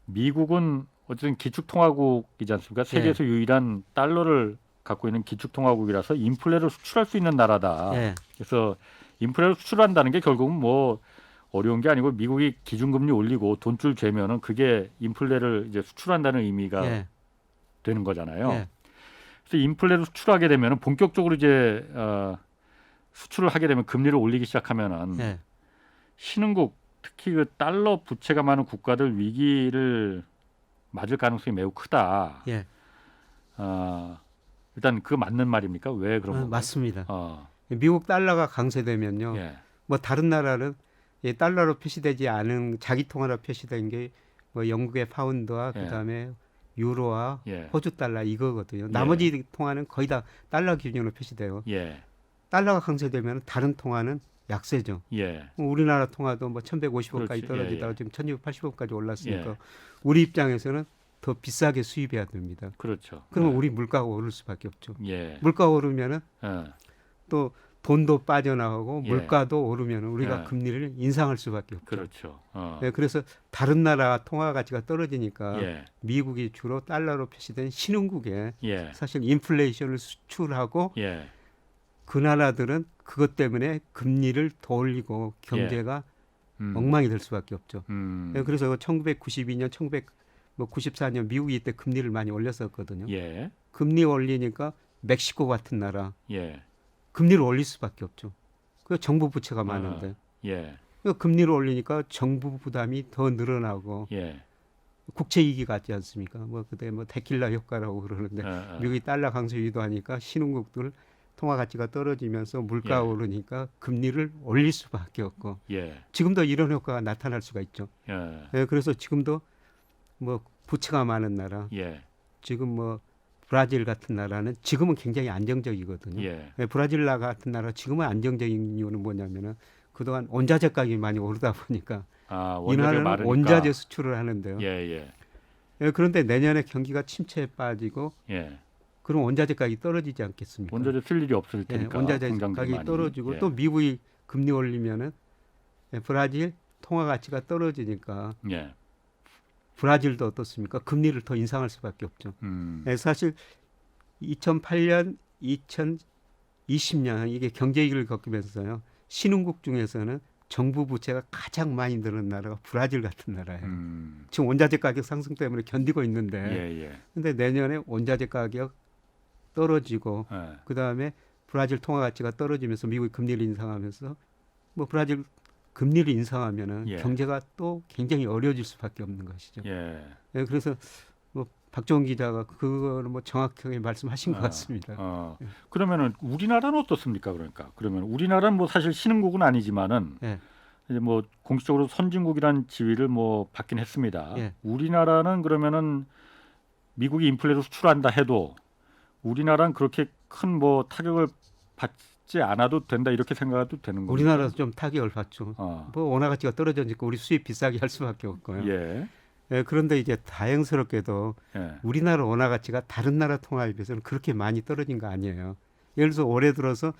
미국은 어쨌든 기축통화국이지 않습니까? 세계에서 유일한 달러를 갖고 있는 기축통화국이라서 인플레를 수출할 수 있는 나라다. 예. 그래서 인플레를 수출한다는 게 결국은 뭐 어려운 게 아니고 미국이 기준금리 올리고 돈줄 재면은 그게 인플레를 이제 수출한다는 의미가 예. 되는 거잖아요. 예. 그래서 인플레를 수출하게 되면은 본격적으로 이제 수출을 하게 되면 금리를 올리기 시작하면은 예. 신흥국 특히 그 달러 부채가 많은 국가들 위기를 맞을 가능성이 매우 크다. 예. 일단 그 맞는 말입니까? 왜 그런 건가요? 맞습니다. 어, 미국 달러가 강세되면요. 예, 뭐 다른 나라는 이 달러로 표시되지 않은 자기 통화로 표시된 게 뭐 영국의 파운드와 예. 그다음에 유로와 예, 호주 달러 이거거든요. 나머지 통화는 거의 다 달러 기준으로 표시돼요. 예, 달러가 강세되면 다른 통화는 약세죠. 예, 우리나라 통화도 뭐 1,150원까지 그렇지. 떨어지다가 예, 예. 지금 1,680원까지 올랐으니까 예. 우리 입장에서는 더 비싸게 수입해야 됩니다. 그렇죠. 그러면 예, 우리 물가가 오를 수밖에 없죠. 예, 물가 오르면은 예, 또 돈도 빠져나가고 예. 물가도 오르면 우리가 예. 금리를 인상할 수밖에 없죠. 그렇죠. 그래서 다른 나라 통화 가치가 떨어지니까 예, 미국이 주로 달러로 표시된 신흥국에 예, 사실 인플레이션을 수출하고 예, 그 나라들은 그것 때문에 금리를 더 올리고 경제가 엉망이 될 수밖에 없죠. 그래서 1992년, 1994년 미국이 이때 금리를 많이 올렸었거든요. 예, 금리 올리니까 멕시코 같은 나라 예, 금리를 올릴 수밖에 없죠. 그 정부 부채가 많은데 예, 그 금리를 올리니까 정부 부담이 더 늘어나고 예, 국채 위기 같지 않습니까? 뭐 그때 뭐 데킬라 효과라고 그러는데 미국이 달러 강세 유도하니까 신흥국들 통화 가치가 떨어지면서 물가 예. 오르니까 금리를 올릴 수밖에 없고 예, 지금도 이런 효과가 나타날 수가 있죠. 예, 그래서 지금도 뭐 부채가 많은 나라, 예, 지금 뭐 브라질 같은 나라는 지금은 굉장히 안정적이거든요. 예, 브라질 같은 나라 지금은 안정적인 이유는 뭐냐면은 그동안 원자재 가격이 많이 오르다 보니까 이 원자재 나라는 많으니까. 원자재 수출을 하는데요. 예, 그런데 내년에 경기가 침체에 빠지고 예. 그럼 원자재 가격이 떨어지지 않겠습니까? 원자재 쓸 일이 없을 테니까. 원자재 공장들이 가격이 많이. 떨어지고 예. 또 미국이 금리 올리면은 브라질 통화 가치가 떨어지니까 예. 브라질도 어떻습니까? 금리를 더 인상할 수밖에 없죠. 사실 2008년, 2020년 이게 경제 위기를 겪으면서요. 신흥국 중에서는 정부 부채가 가장 많이 늘은 나라가 브라질 같은 나라예요. 지금 원자재 가격 상승 때문에 견디고 있는데 예. 근데 내년에 원자재 가격 떨어지고 예. 그다음에 브라질 통화 가치가 떨어지면서 미국이 금리를 인상하면서 뭐 브라질 금리를 인상하면은 예. 경제가 또 굉장히 어려워질 수밖에 없는 것이죠. 예. 그래서 뭐 박정훈 기자가 그거는 뭐 정확하게 말씀하신 것 같습니다. 그러면은 우리나라는 어떻습니까? 그러면 우리나라는 뭐 사실 신흥국은 아니지만은 예. 이제 뭐 공식적으로 선진국이라는 지위를 뭐 받긴 했습니다. 예. 우리나라는 그러면은 미국이 인플레를 수출한다 해도 우리나라는 그렇게 큰 뭐 타격을 받지 않아도 된다 이렇게 생각해도 되는 거예요. 우리나라도 좀 타격을 받죠. 뭐 원화 가치가 떨어지니까 우리 수입 비싸게 할 수밖에 없고요. 예. 그런데 이제 다행스럽게도 예. 우리나라 원화 가치가 다른 나라 통화에 비해서는 그렇게 많이 떨어진 거 아니에요. 예를 들어서 올해 들어서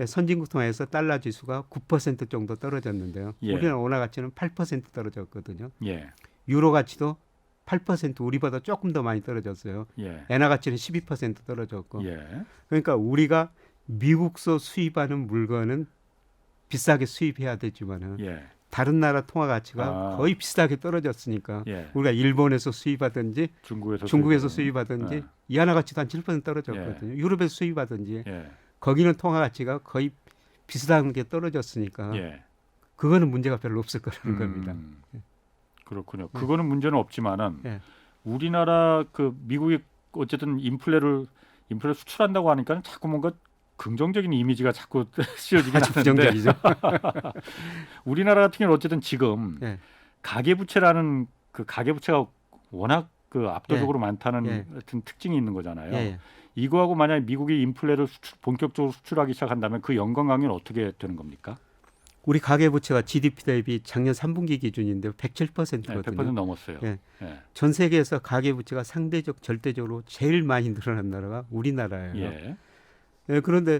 선진국 통화에서 달러 지수가 9% 정도 떨어졌는데요. 예. 우리나라 원화 가치는 8% 떨어졌거든요. 예. 유로 가치도 8% 우리보다 조금 더 많이 떨어졌어요. 예. 엔화 가치는 12% 떨어졌고. 예. 그러니까 우리가 미국서 수입하는 물건은 비싸게 수입해야 되지만은 예. 다른 나라 통화 가치가 거의 비슷하게 떨어졌으니까 예. 우리가 일본에서 수입하든지 중국에서 수입하든지 예. 이하나 가치도 한 7% 떨어졌거든요. 유럽에서 수입하든지 예. 거기는 통화 가치가 거의 비슷한 게 떨어졌으니까 예. 그거는 문제가 별로 없을 거라는 겁니다. 그렇군요. 그거는 문제는 없지만은 예. 우리나라 그 미국이 어쨌든 인플레를 수출한다고 하니까 자꾸 뭔가 긍정적인 이미지가 자꾸 씌워지긴 아주 하는데 부정적이죠. 우리나라 같은 경우는 어쨌든 지금 예. 가계부채라는 그 가계부채가 워낙 그 압도적으로 많다는 예. 어떤 특징이 있는 거잖아요. 예. 이거하고 만약에 미국이 인플레를 본격적으로 수출하기 시작한다면 그 연관관계는 어떻게 되는 겁니까? 우리 가계부채가 GDP 대비 작년 3분기 기준인데 107%거든요. 100% 넘었어요. 예. 예. 전 세계에서 가계부채가 상대적 절대적으로 제일 많이 늘어난 나라가 우리나라예요. 예. 예, 그런데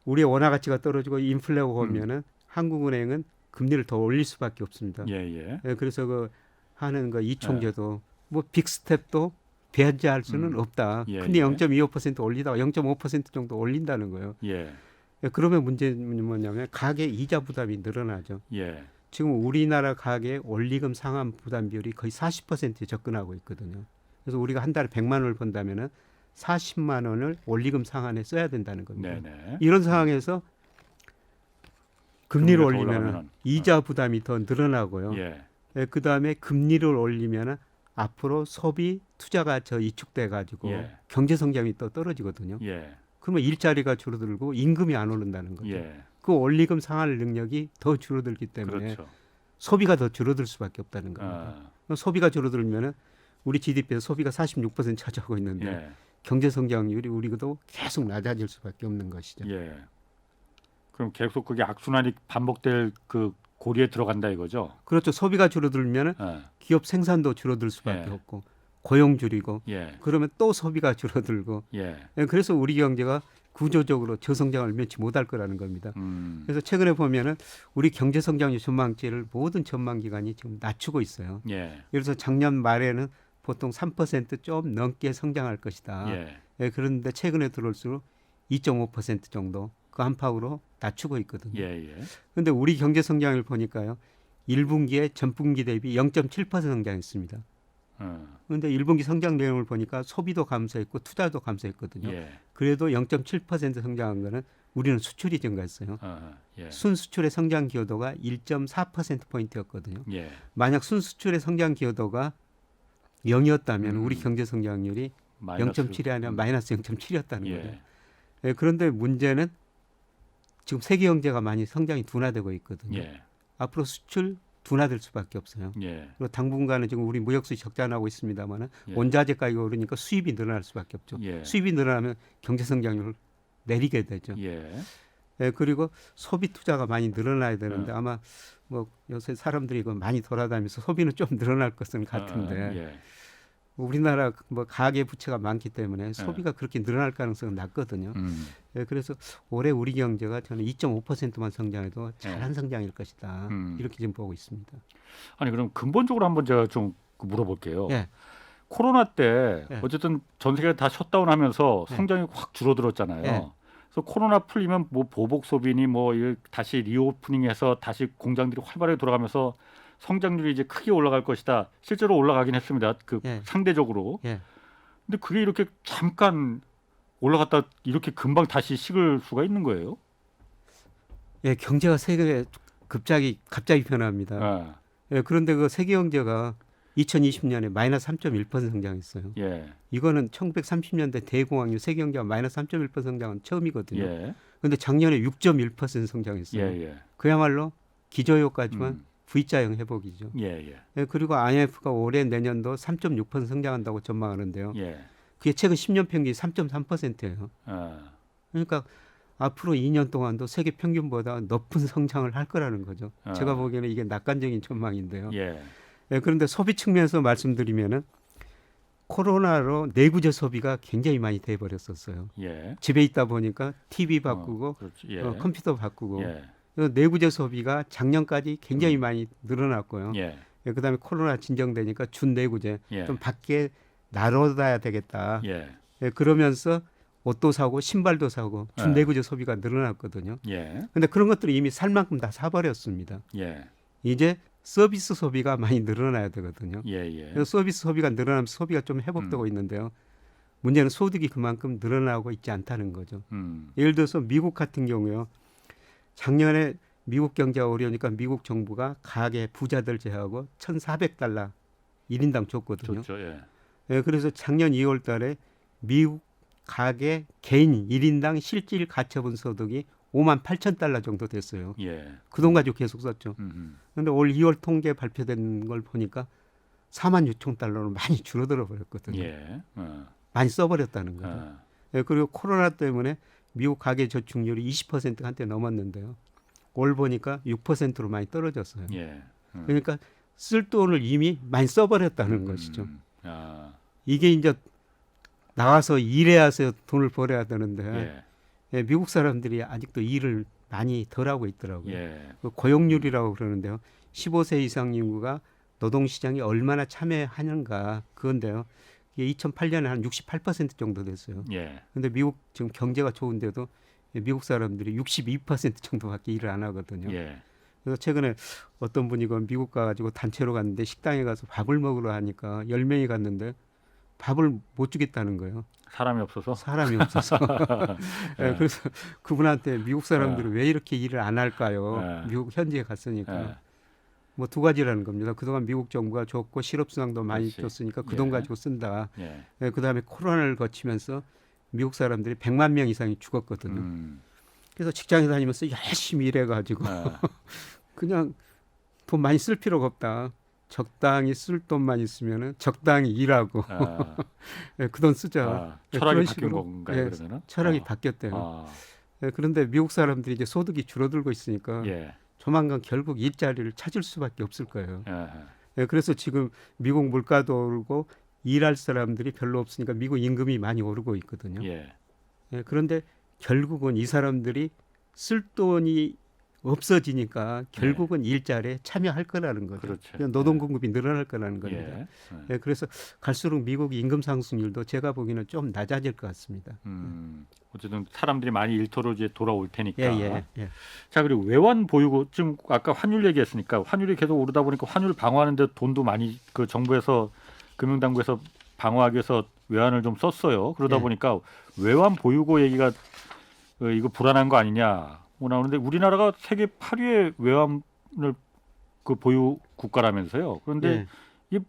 우리의 원화 가치가 떨어지고 인플레가 오면은 한국은행은 금리를 더 올릴 수밖에 없습니다. 예. 예. 예, 그래서 그 하는 거 이총재도 뭐 빅스텝도 배제할 수는 없다. 예, 근데 예. 0.25% 올리다가 0.5% 정도 올린다는 거예요. 예. 예, 그러면 문제는 뭐냐면 가계 이자 부담이 늘어나죠. 예. 지금 우리나라 가계 원리금 상환 부담 비율이 거의 40%에 접근하고 있거든요. 그래서 우리가 한 달에 100만 원을 번다면은 40만 원을 원리금 상환에 써야 된다는 겁니다. 네네. 이런 상황에서 금리를 금리가 더 올리면 올라가면은, 이자 부담이 더 늘어나고요. 예. 그 다음에 금리를 올리면 앞으로 소비 투자가 저 이축돼 가지고 예. 경제 성장이 또 떨어지거든요. 예. 그러면 일자리가 줄어들고 임금이 안 오른다는 거죠. 예. 그 원리금 상환 능력이 더 줄어들기 때문에 그렇죠. 소비가 더 줄어들 수밖에 없다는 겁니다. 아, 소비가 줄어들면 우리 GDP에서 소비가 46% 차지하고 있는데 예. 경제 성장률이 우리도 계속 낮아질 수밖에 없는 것이죠. 예. 그럼 계속 그게 악순환이 반복될 그 고리에 들어간다 이거죠? 그렇죠. 소비가 줄어들면 예. 기업 생산도 줄어들 수밖에 예. 없고 고용 줄이고 예. 그러면 또 소비가 줄어들고 예. 그래서 우리 경제가 구조적으로 저성장을 면치 못할 거라는 겁니다. 그래서 최근에 보면은 우리 경제 성장률 전망치를 모든 전망 기관이 지금 낮추고 있어요. 예. 그래서 작년 말에는 보통 3%좀 넘게 성장할 것이다. 예. 그런데 최근에 들어올수록 2.5% 정도 그 안팎으로 낮추고 있거든요. 예. 예. 그런데 우리 경제 성장을 보니까요. 1분기에 전분기 대비 0.7% 성장했습니다. 그런데 1분기 성장 내용을 보니까 소비도 감소했고 투자도 감소했거든요. 예. 그래도 0.7% 성장한 거는 우리는 수출이 증가했어요. 예. 순수출의 성장 기여도가 1.4%포인트였거든요. 예. 만약 순수출의 성장 기여도가 0이었다면 우리 경제 성장률이 0.7이 아니라 마이너스 0.7이었다는 거예요. 예. 예, 그런데 문제는 지금 세계 경제가 많이 성장이 둔화되고 있거든요. 예. 앞으로 수출 둔화될 수밖에 없어요. 예. 그리고 당분간은 지금 우리 무역 수지 적자나고 있습니다만은 예. 원자재 가격이 오르니까 수입이 늘어날 수밖에 없죠. 예. 수입이 늘어나면 경제 성장률을 내리게 되죠. 예. 예, 그리고 소비 투자가 많이 늘어나야 되는데 예. 아마 뭐 요새 사람들이 이거 많이 돌아다니면서 소비는 좀 늘어날 것은 같은데 예. 우리나라 뭐 가계 부채가 많기 때문에 소비가 그렇게 늘어날 가능성은 낮거든요. 예, 그래서 올해 우리 경제가 저는 2.5%만 성장해도 잘한 성장일 것이다. 이렇게 지금 보고 있습니다. 아니 그럼 근본적으로 한번 제가 좀 물어볼게요. 예. 코로나 때 예. 어쨌든 전 세계가 다 셧다운하면서 예. 성장이 확 줄어들었잖아요. 예. 그래서 코로나 풀리면 뭐 보복 소비니 뭐 다시 리오프닝해서 다시 공장들이 활발하게 돌아가면서 성장률이 이제 크게 올라갈 것이다. 실제로 올라가긴 했습니다. 그 예. 상대적으로. 예. 근데 그게 이렇게 잠깐 올라갔다 이렇게 금방 다시 식을 수가 있는 거예요? 예, 경제가 세계에 갑자기 변합니다. 아, 예, 그런데 그 세계 경제가 2020년에 마이너스 3.1% 성장했어요. 예. 이거는 1930년대 대공황 이후 세계 경제가 마이너스 3.1% 성장은 처음이거든요. 예. 그런데 작년에 6.1% 성장했어요. 예. 예. 그야말로 기저효과지만 V자형 회복이죠. 예. 예. 예, 그리고 IMF가 올해 내년도 3.6% 성장한다고 전망하는데요. 예. 그게 최근 10년 평균이 3.3%예요. 아, 그러니까 앞으로 2년 동안도 세계 평균보다 높은 성장을 할 거라는 거죠. 아. 제가 보기에는 이게 낙관적인 전망인데요. 예. 예, 그런데 소비 측면에서 말씀드리면은 코로나로 내구재 소비가 굉장히 많이 돼 버렸었어요. 예. 집에 있다 보니까 TV 바꾸고 그렇지. 예. 컴퓨터 바꾸고 예. 내구재 소비가 작년까지 굉장히 많이 늘어났고요. 예. 예, 그다음에 코로나 진정되니까 준 내구재 예. 좀 밖에 나눠놔야 되겠다. 예. 예, 그러면서 옷도 사고 신발도 사고 준대구제 소비가 늘어났거든요. 예. 근데 그런 것들을 이미 살 만큼 다 사버렸습니다. 예. 이제 서비스 소비가 많이 늘어나야 되거든요. 예. 예. 그래서 서비스 소비가 늘어나면 소비가 좀 회복되고 있는데요. 문제는 소득이 그만큼 늘어나고 있지 않다는 거죠. 예를 들어서 미국 같은 경우요. 작년에 미국 경제가 어려우니까 미국 정부가 가계 부자들 제하고 $1,400 1인당 줬거든요. 좋죠. 예. 예, 그래서 작년 2월 달에 미국 가계 개인 1인당 실질 가처분 소득이 $58,000 정도 됐어요. 예. 그 돈 가지고 계속 썼죠. 그런데 올 2월 통계 발표된 걸 보니까 $46,000로 많이 줄어들어 버렸거든요. 예. 많이 써버렸다는 거죠. 예, 그리고 코로나 때문에 미국 가계 저축률이 20%가 한때 넘었는데요. 올 보니까 6%로 많이 떨어졌어요. 예. 그러니까 쓸 돈을 이미 많이 써버렸다는 것이죠. 아. 이게 이제 나와서 일해야서 돈을 벌어야 되는데 예. 예, 미국 사람들이 아직도 일을 많이 덜 하고 있더라고요. 예. 그 고용률이라고 그러는데요. 15세 이상 인구가 노동시장에 얼마나 참여하는가 그건데요. 이게 2008년에 한 68% 정도 됐어요. 예. 근데 미국 지금 경제가 좋은데도 미국 사람들이 62% 정도밖에 일을 안 하거든요. 예. 그래서 최근에 어떤 분이 그 미국 가가지고 단체로 갔는데 식당에 가서 밥을 먹으러 하니까 10명이 갔는데 밥을 못 주겠다는 거예요. 사람이 없어서. 사람이 없어서. 예, 그래서 그분한테 미국 사람들이 왜 이렇게 일을 안 할까요? 미국 현지에 갔으니까. 뭐 두 가지라는 겁니다. 그동안 미국 정부가 줬고 실업수당도 많이 그렇지. 줬으니까 그 돈 가지고 쓴다. 예. 예, 그다음에 코로나를 거치면서 미국 사람들이 100만 명 이상이 죽었거든요. 그래서 직장에 다니면서 열심히 일해가지고 그냥 돈 많이 쓸 필요가 없다. 적당히 쓸 돈만 있으면은 적당히 일하고 예, 그 돈 쓰자. 예, 철학이 그런 바뀐 식으로, 건가요, 예, 그러면은? 철학이 바뀌었대요. 예, 그런데 미국 사람들이 이제 소득이 줄어들고 있으니까 예. 조만간 결국 일자리를 찾을 수밖에 없을 거예요. 예. 예, 그래서 지금 미국 물가도 오르고 일할 사람들이 별로 없으니까 미국 임금이 많이 오르고 있거든요. 예. 예, 그런데 결국은 이 사람들이 쓸 돈이 없어지니까 결국은 일자리에 참여할 거라는 거죠. 그렇죠. 그냥 노동 공급이 늘어날 거라는 겁니다. 예. 예, 그래서 갈수록 미국 임금 상승률도 제가 보기에는 좀 낮아질 것 같습니다. 어쨌든 사람들이 많이 일터로 이제 돌아올 테니까. 예. 자, 그리고 외환 보유고 지금 아까 환율 얘기했으니까 환율이 계속 오르다 보니까 환율 방어하는데 돈도 많이 그 정부에서 금융당국에서 방어하기 위해서 외환을 좀 썼어요. 그러다 예. 보니까 외환 보유고 얘기가 이거 불안한 거 아니냐 뭐 나오는데 우리나라가 세계 8위의 외환을 그 보유 국가라면서요. 그런데 예. 이게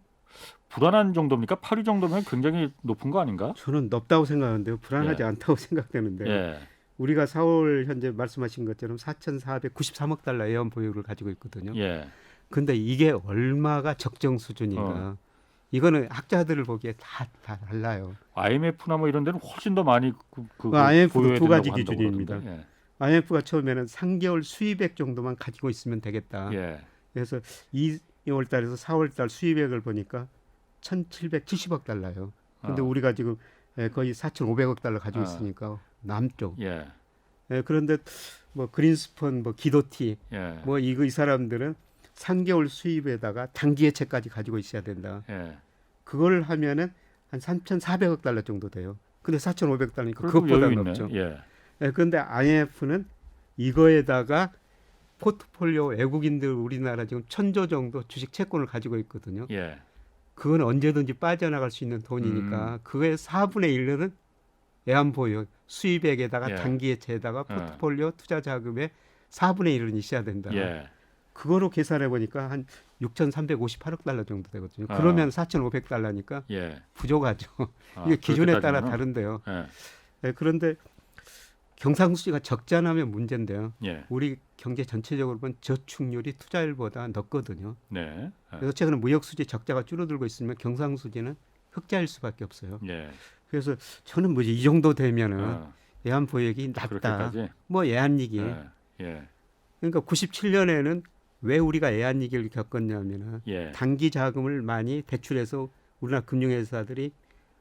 불안한 정도입니까? 8위 정도면 굉장히 높은 거 아닌가? 저는 높다고 생각하는데요. 불안하지 예. 않다고 생각되는데 예. 우리가 4월 현재 말씀하신 것처럼 4,493억 달러 외환 보유를 가지고 있거든요. 예. 근데 이게 얼마가 적정 수준인가? 이거는 학자들을 보기에 다 달라요. IMF나 뭐 이런 데는 훨씬 더 많이 IMF 도 보유해야 두 가지 된다고 한다고 기준입니다. 그러던데. IMF가 처음에는 3개월 수입액 정도만 가지고 있으면 되겠다. 예. 그래서 2월 달에서 4월 달 수입액을 보니까 1,770억 달러요. 근데 우리가 지금 거의 4,500억 달러 가지고 있으니까 남쪽. 예. 그런데 뭐 그린스펀, 뭐 기도티, 예. 뭐 이 사람들은 3개월 수입에다가 단기 예채까지 가지고 있어야 된다. 예. 그걸 하면은 한 3,400억 달러 정도 돼요. 근데 4,500 달러니까 그래도 그것보다 여유 있네. 높죠. 예. 그런데 IMF는 이거에다가 포트폴리오 외국인들 우리나라 지금 1,000조 정도 주식 채권을 가지고 있거든요. 예. 그건 언제든지 빠져나갈 수 있는 돈이니까 그거의 4분의 1은 외환보유 수입액에다가 예. 단기 예채에다가 포트폴리오 투자 자금의 4분의 1은 있어야 된다. 예. 그거로 계산해 보니까 한 6,358억 달러 정도 되거든요. 그러면 4,500 달러니까 예. 부족하죠. 이게 기준에 그렇게 따라 따지면은? 다른데요. 예. 그런데 경상수지가 적지 않으면 문제인데요. 예. 우리 경제 전체적으로 보면 저축률이 투자율보다 높거든요. 네. 그래서 최근에 무역수지 적자가 줄어들고 있으면 경상수지는 흑자일 수밖에 없어요. 예. 그래서 저는 뭐지 이 정도 되면은 어, 예안보액이 낮다. 그렇게까지. 뭐 예안위기. 예. 그러니까 97년에는 왜 우리가 예안위기를 겪었냐면은 예. 단기 자금을 많이 대출해서 우리나라 금융회사들이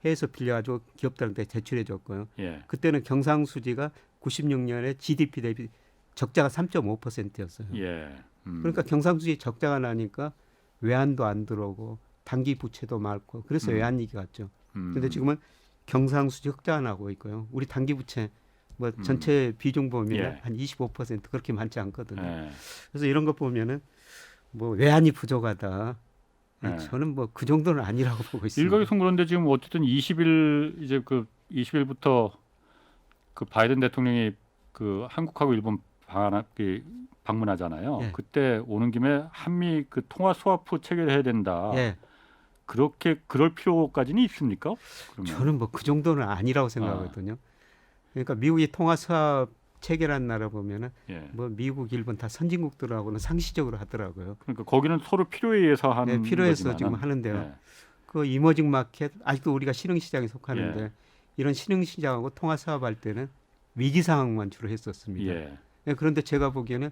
해외에서 빌려가지고 기업들한테 대출해줬고요. 예. 그때는 경상수지가 96년에 GDP 대비 적자가 3.5%였어요. 예. 그러니까 경상수지 적자가 나니까 외환도 안 들어오고 단기 부채도 많고 그래서 외환위기 갔죠. 그런데 지금은 경상수지 흑자 나고 있고요. 우리 단기 부채 뭐 전체 비중 보면 예. 한 25% 그렇게 많지 않거든요. 예. 그래서 이런 거 보면은 뭐 외환이 부족하다. 예. 저는 뭐 그 정도는 아니라고 보고 있습니다. 일각에서 그런데 지금 어쨌든 20일 이제 그 20일부터 그 바이든 대통령이 그 한국하고 일본 방문하잖아요. 예. 그때 오는 김에 한미 그 통화 스와프 체결해야 된다. 예, 그렇게 그럴 필요까지는 있습니까? 그러면 저는 뭐 그 정도는 아니라고 생각하거든요. 그러니까 미국이 통화 수합 체결한 나라 보면은 예. 뭐 미국, 일본 다 선진국들하고는 상시적으로 하더라고요. 그러니까 거기는 서로 필요에 의해서 하는 네, 필요해서 거지만은, 지금 하는데요. 예. 그 이머징 마켓 아직도 우리가 신흥 시장에 속하는데 예. 이런 신흥 시장하고 통화 사업할 때는 위기 상황만 주로 했었습니다. 예. 네, 그런데 제가 보기에는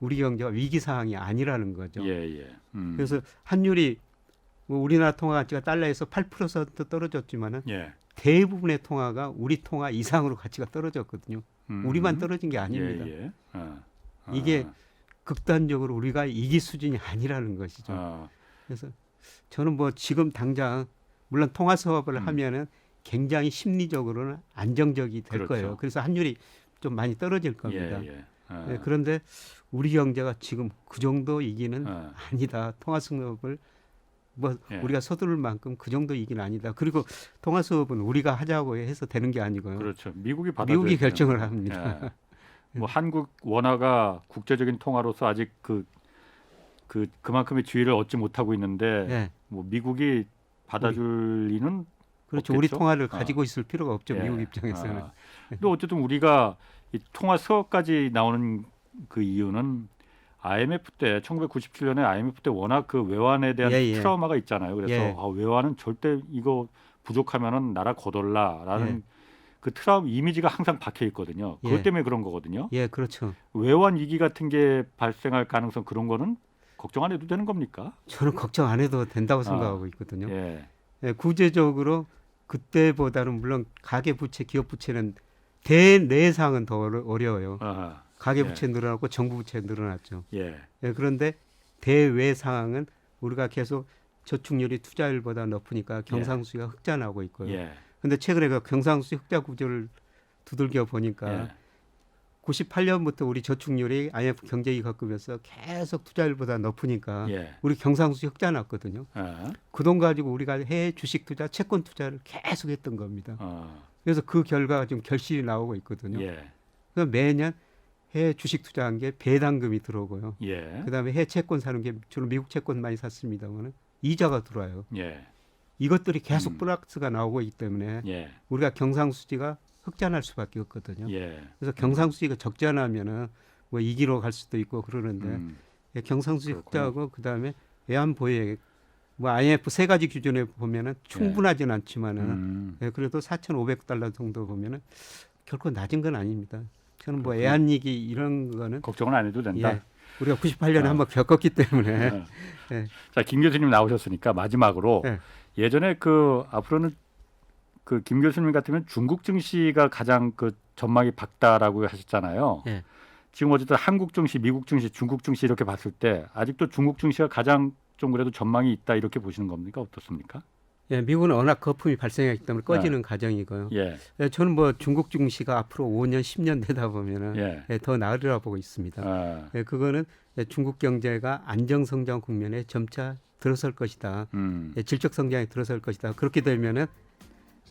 우리 경제가 위기 상황이 아니라는 거죠. 예. 예. 그래서 환율이 뭐 우리나라 통화 가치가 달러에서 8% 떨어졌지만은 예. 대부분의 통화가 우리 통화 이상으로 가치가 떨어졌거든요. 우리만 떨어진 게 아닙니다. 예. 예. 이게 극단적으로 우리가 이기 수준이 아니라는 것이죠. 그래서 저는 뭐 지금 당장 물론 통화 수업을 하면은 굉장히 심리적으로는 안정적이 될 그렇죠. 거예요. 그래서 환율이 좀 많이 떨어질 겁니다. 예. 네, 그런데 우리 경제가 지금 그 정도 이기는 예. 아니다. 통화 수업을 뭐 예. 우리가 서두를 만큼 그 정도 이기는 아니다. 그리고 통화 수업은 우리가 하자고 해서 되는 게 아니고요. 그렇죠. 미국이 미국이 결정을 합니다. 예. 뭐 한국 원화가 국제적인 통화로서 아직 그만큼의 지위를 얻지 못하고 있는데 네. 뭐 미국이 받아줄 리는 그렇죠. 없겠죠? 우리 통화를 가지고 있을 필요가 없죠. 예. 미국 입장에서는. 근데 어쨌든 우리가 이 통화 수업까지 나오는 그 이유는 IMF 때 1997년에 IMF 때 워낙 그 외환에 대한 예, 예. 트라우마가 있잖아요. 그래서 예. 외환은 절대 이거 부족하면은 나라 거덜라라는 예. 그 트라우마 이미지가 항상 박혀 있거든요. 그것 예. 때문에 그런 거거든요. 예, 그렇죠. 외환 위기 같은 게 발생할 가능성 그런 거는 걱정 안 해도 되는 겁니까? 저는 걱정 안 해도 된다고 생각하고 있거든요. 예. 예, 구체적으로 그때보다는 물론 가계 부채, 기업 부채는 대내상은 더 어려워요. 아하. 가계 예. 부채 늘어났고 정부 부채 늘어났죠. 예. 예, 그런데 대외 상황은 우리가 계속 저축률이 투자율보다 높으니까 경상수지가 흑자 나고 있고요. 예. 근데 최근에 그 경상수지 흑자 구조를 두들겨 보니까 예. 98년부터 우리 저축률이 IMF 경제위기 겪으면서 계속 투자율보다 높으니까 예. 우리 경상수지 흑자 났거든요. 예. 그 돈 가지고 우리가 해외 주식 투자, 채권 투자를 계속 했던 겁니다. 그래서 그 결과가 지금 결실이 나오고 있거든요. 예. 그래서 매년 해외 주식 투자한 게 배당금이 들어오고요. 예. 그다음에 해외 채권 사는 게 주로 미국 채권 많이 샀습니다만은 이자가 들어와요. 예. 이것들이 계속 플러스가 나오고 있기 때문에 예. 우리가 경상수지가 흑자날 수밖에 없거든요. 예. 그래서 경상수지가 적자나면은 뭐 2기로 갈 수도 있고 그러는데 예, 경상수지 그렇군요. 흑자하고 그다음에 외환보유액 뭐 IMF 세 가지 기준에 보면은 충분하진 않지만은 예, 그래도 4,500달러 정도 보면은 결코 낮은 건 아닙니다. 저는 뭐 그렇군요. 애한이기 이런 거는 걱정은 안 해도 된다. 예, 우리가 98년에 한번 겪었기 때문에 예. 자, 김 교수님 나오셨으니까 마지막으로 예. 예전에 그 앞으로는 그 김 교수님 같으면 중국 증시가 가장 그 전망이 밝다라고 하셨잖아요. 예. 지금 어쨌든 한국 증시, 미국 증시, 중국 증시 이렇게 봤을 때 아직도 중국 증시가 가장 좀 그래도 전망이 있다 이렇게 보시는 겁니까? 어떻습니까? 예, 미국은 워낙 거품이 발생했기 때문에 꺼지는 과정이고요. 예. 예, 저는 뭐 중국 증시가 앞으로 5년, 10년 되다 보면은 예. 예, 더 나으리라 보고 있습니다. 아, 예, 그거는 예, 중국 경제가 안정성장 국면에 점차 들어설 것이다. 예, 질적 성장에 들어설 것이다. 그렇게 되면은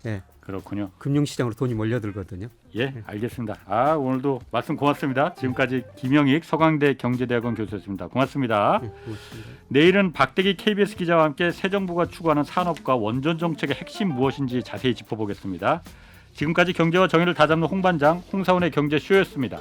예, 그렇군요. 금융시장으로 돈이 몰려들거든요. 예, 알겠습니다. 아, 오늘도 말씀 고맙습니다. 지금까지 김영익 서강대 경제대학원 교수였습니다. 고맙습니다. 예, 고맙습니다. 내일은 박대기 KBS 기자와 함께 새 정부가 추구하는 산업과 원전 정책의 핵심 무엇인지 자세히 짚어보겠습니다. 지금까지 경제와 정의를 다잡는 홍반장 홍사원의 경제쇼였습니다.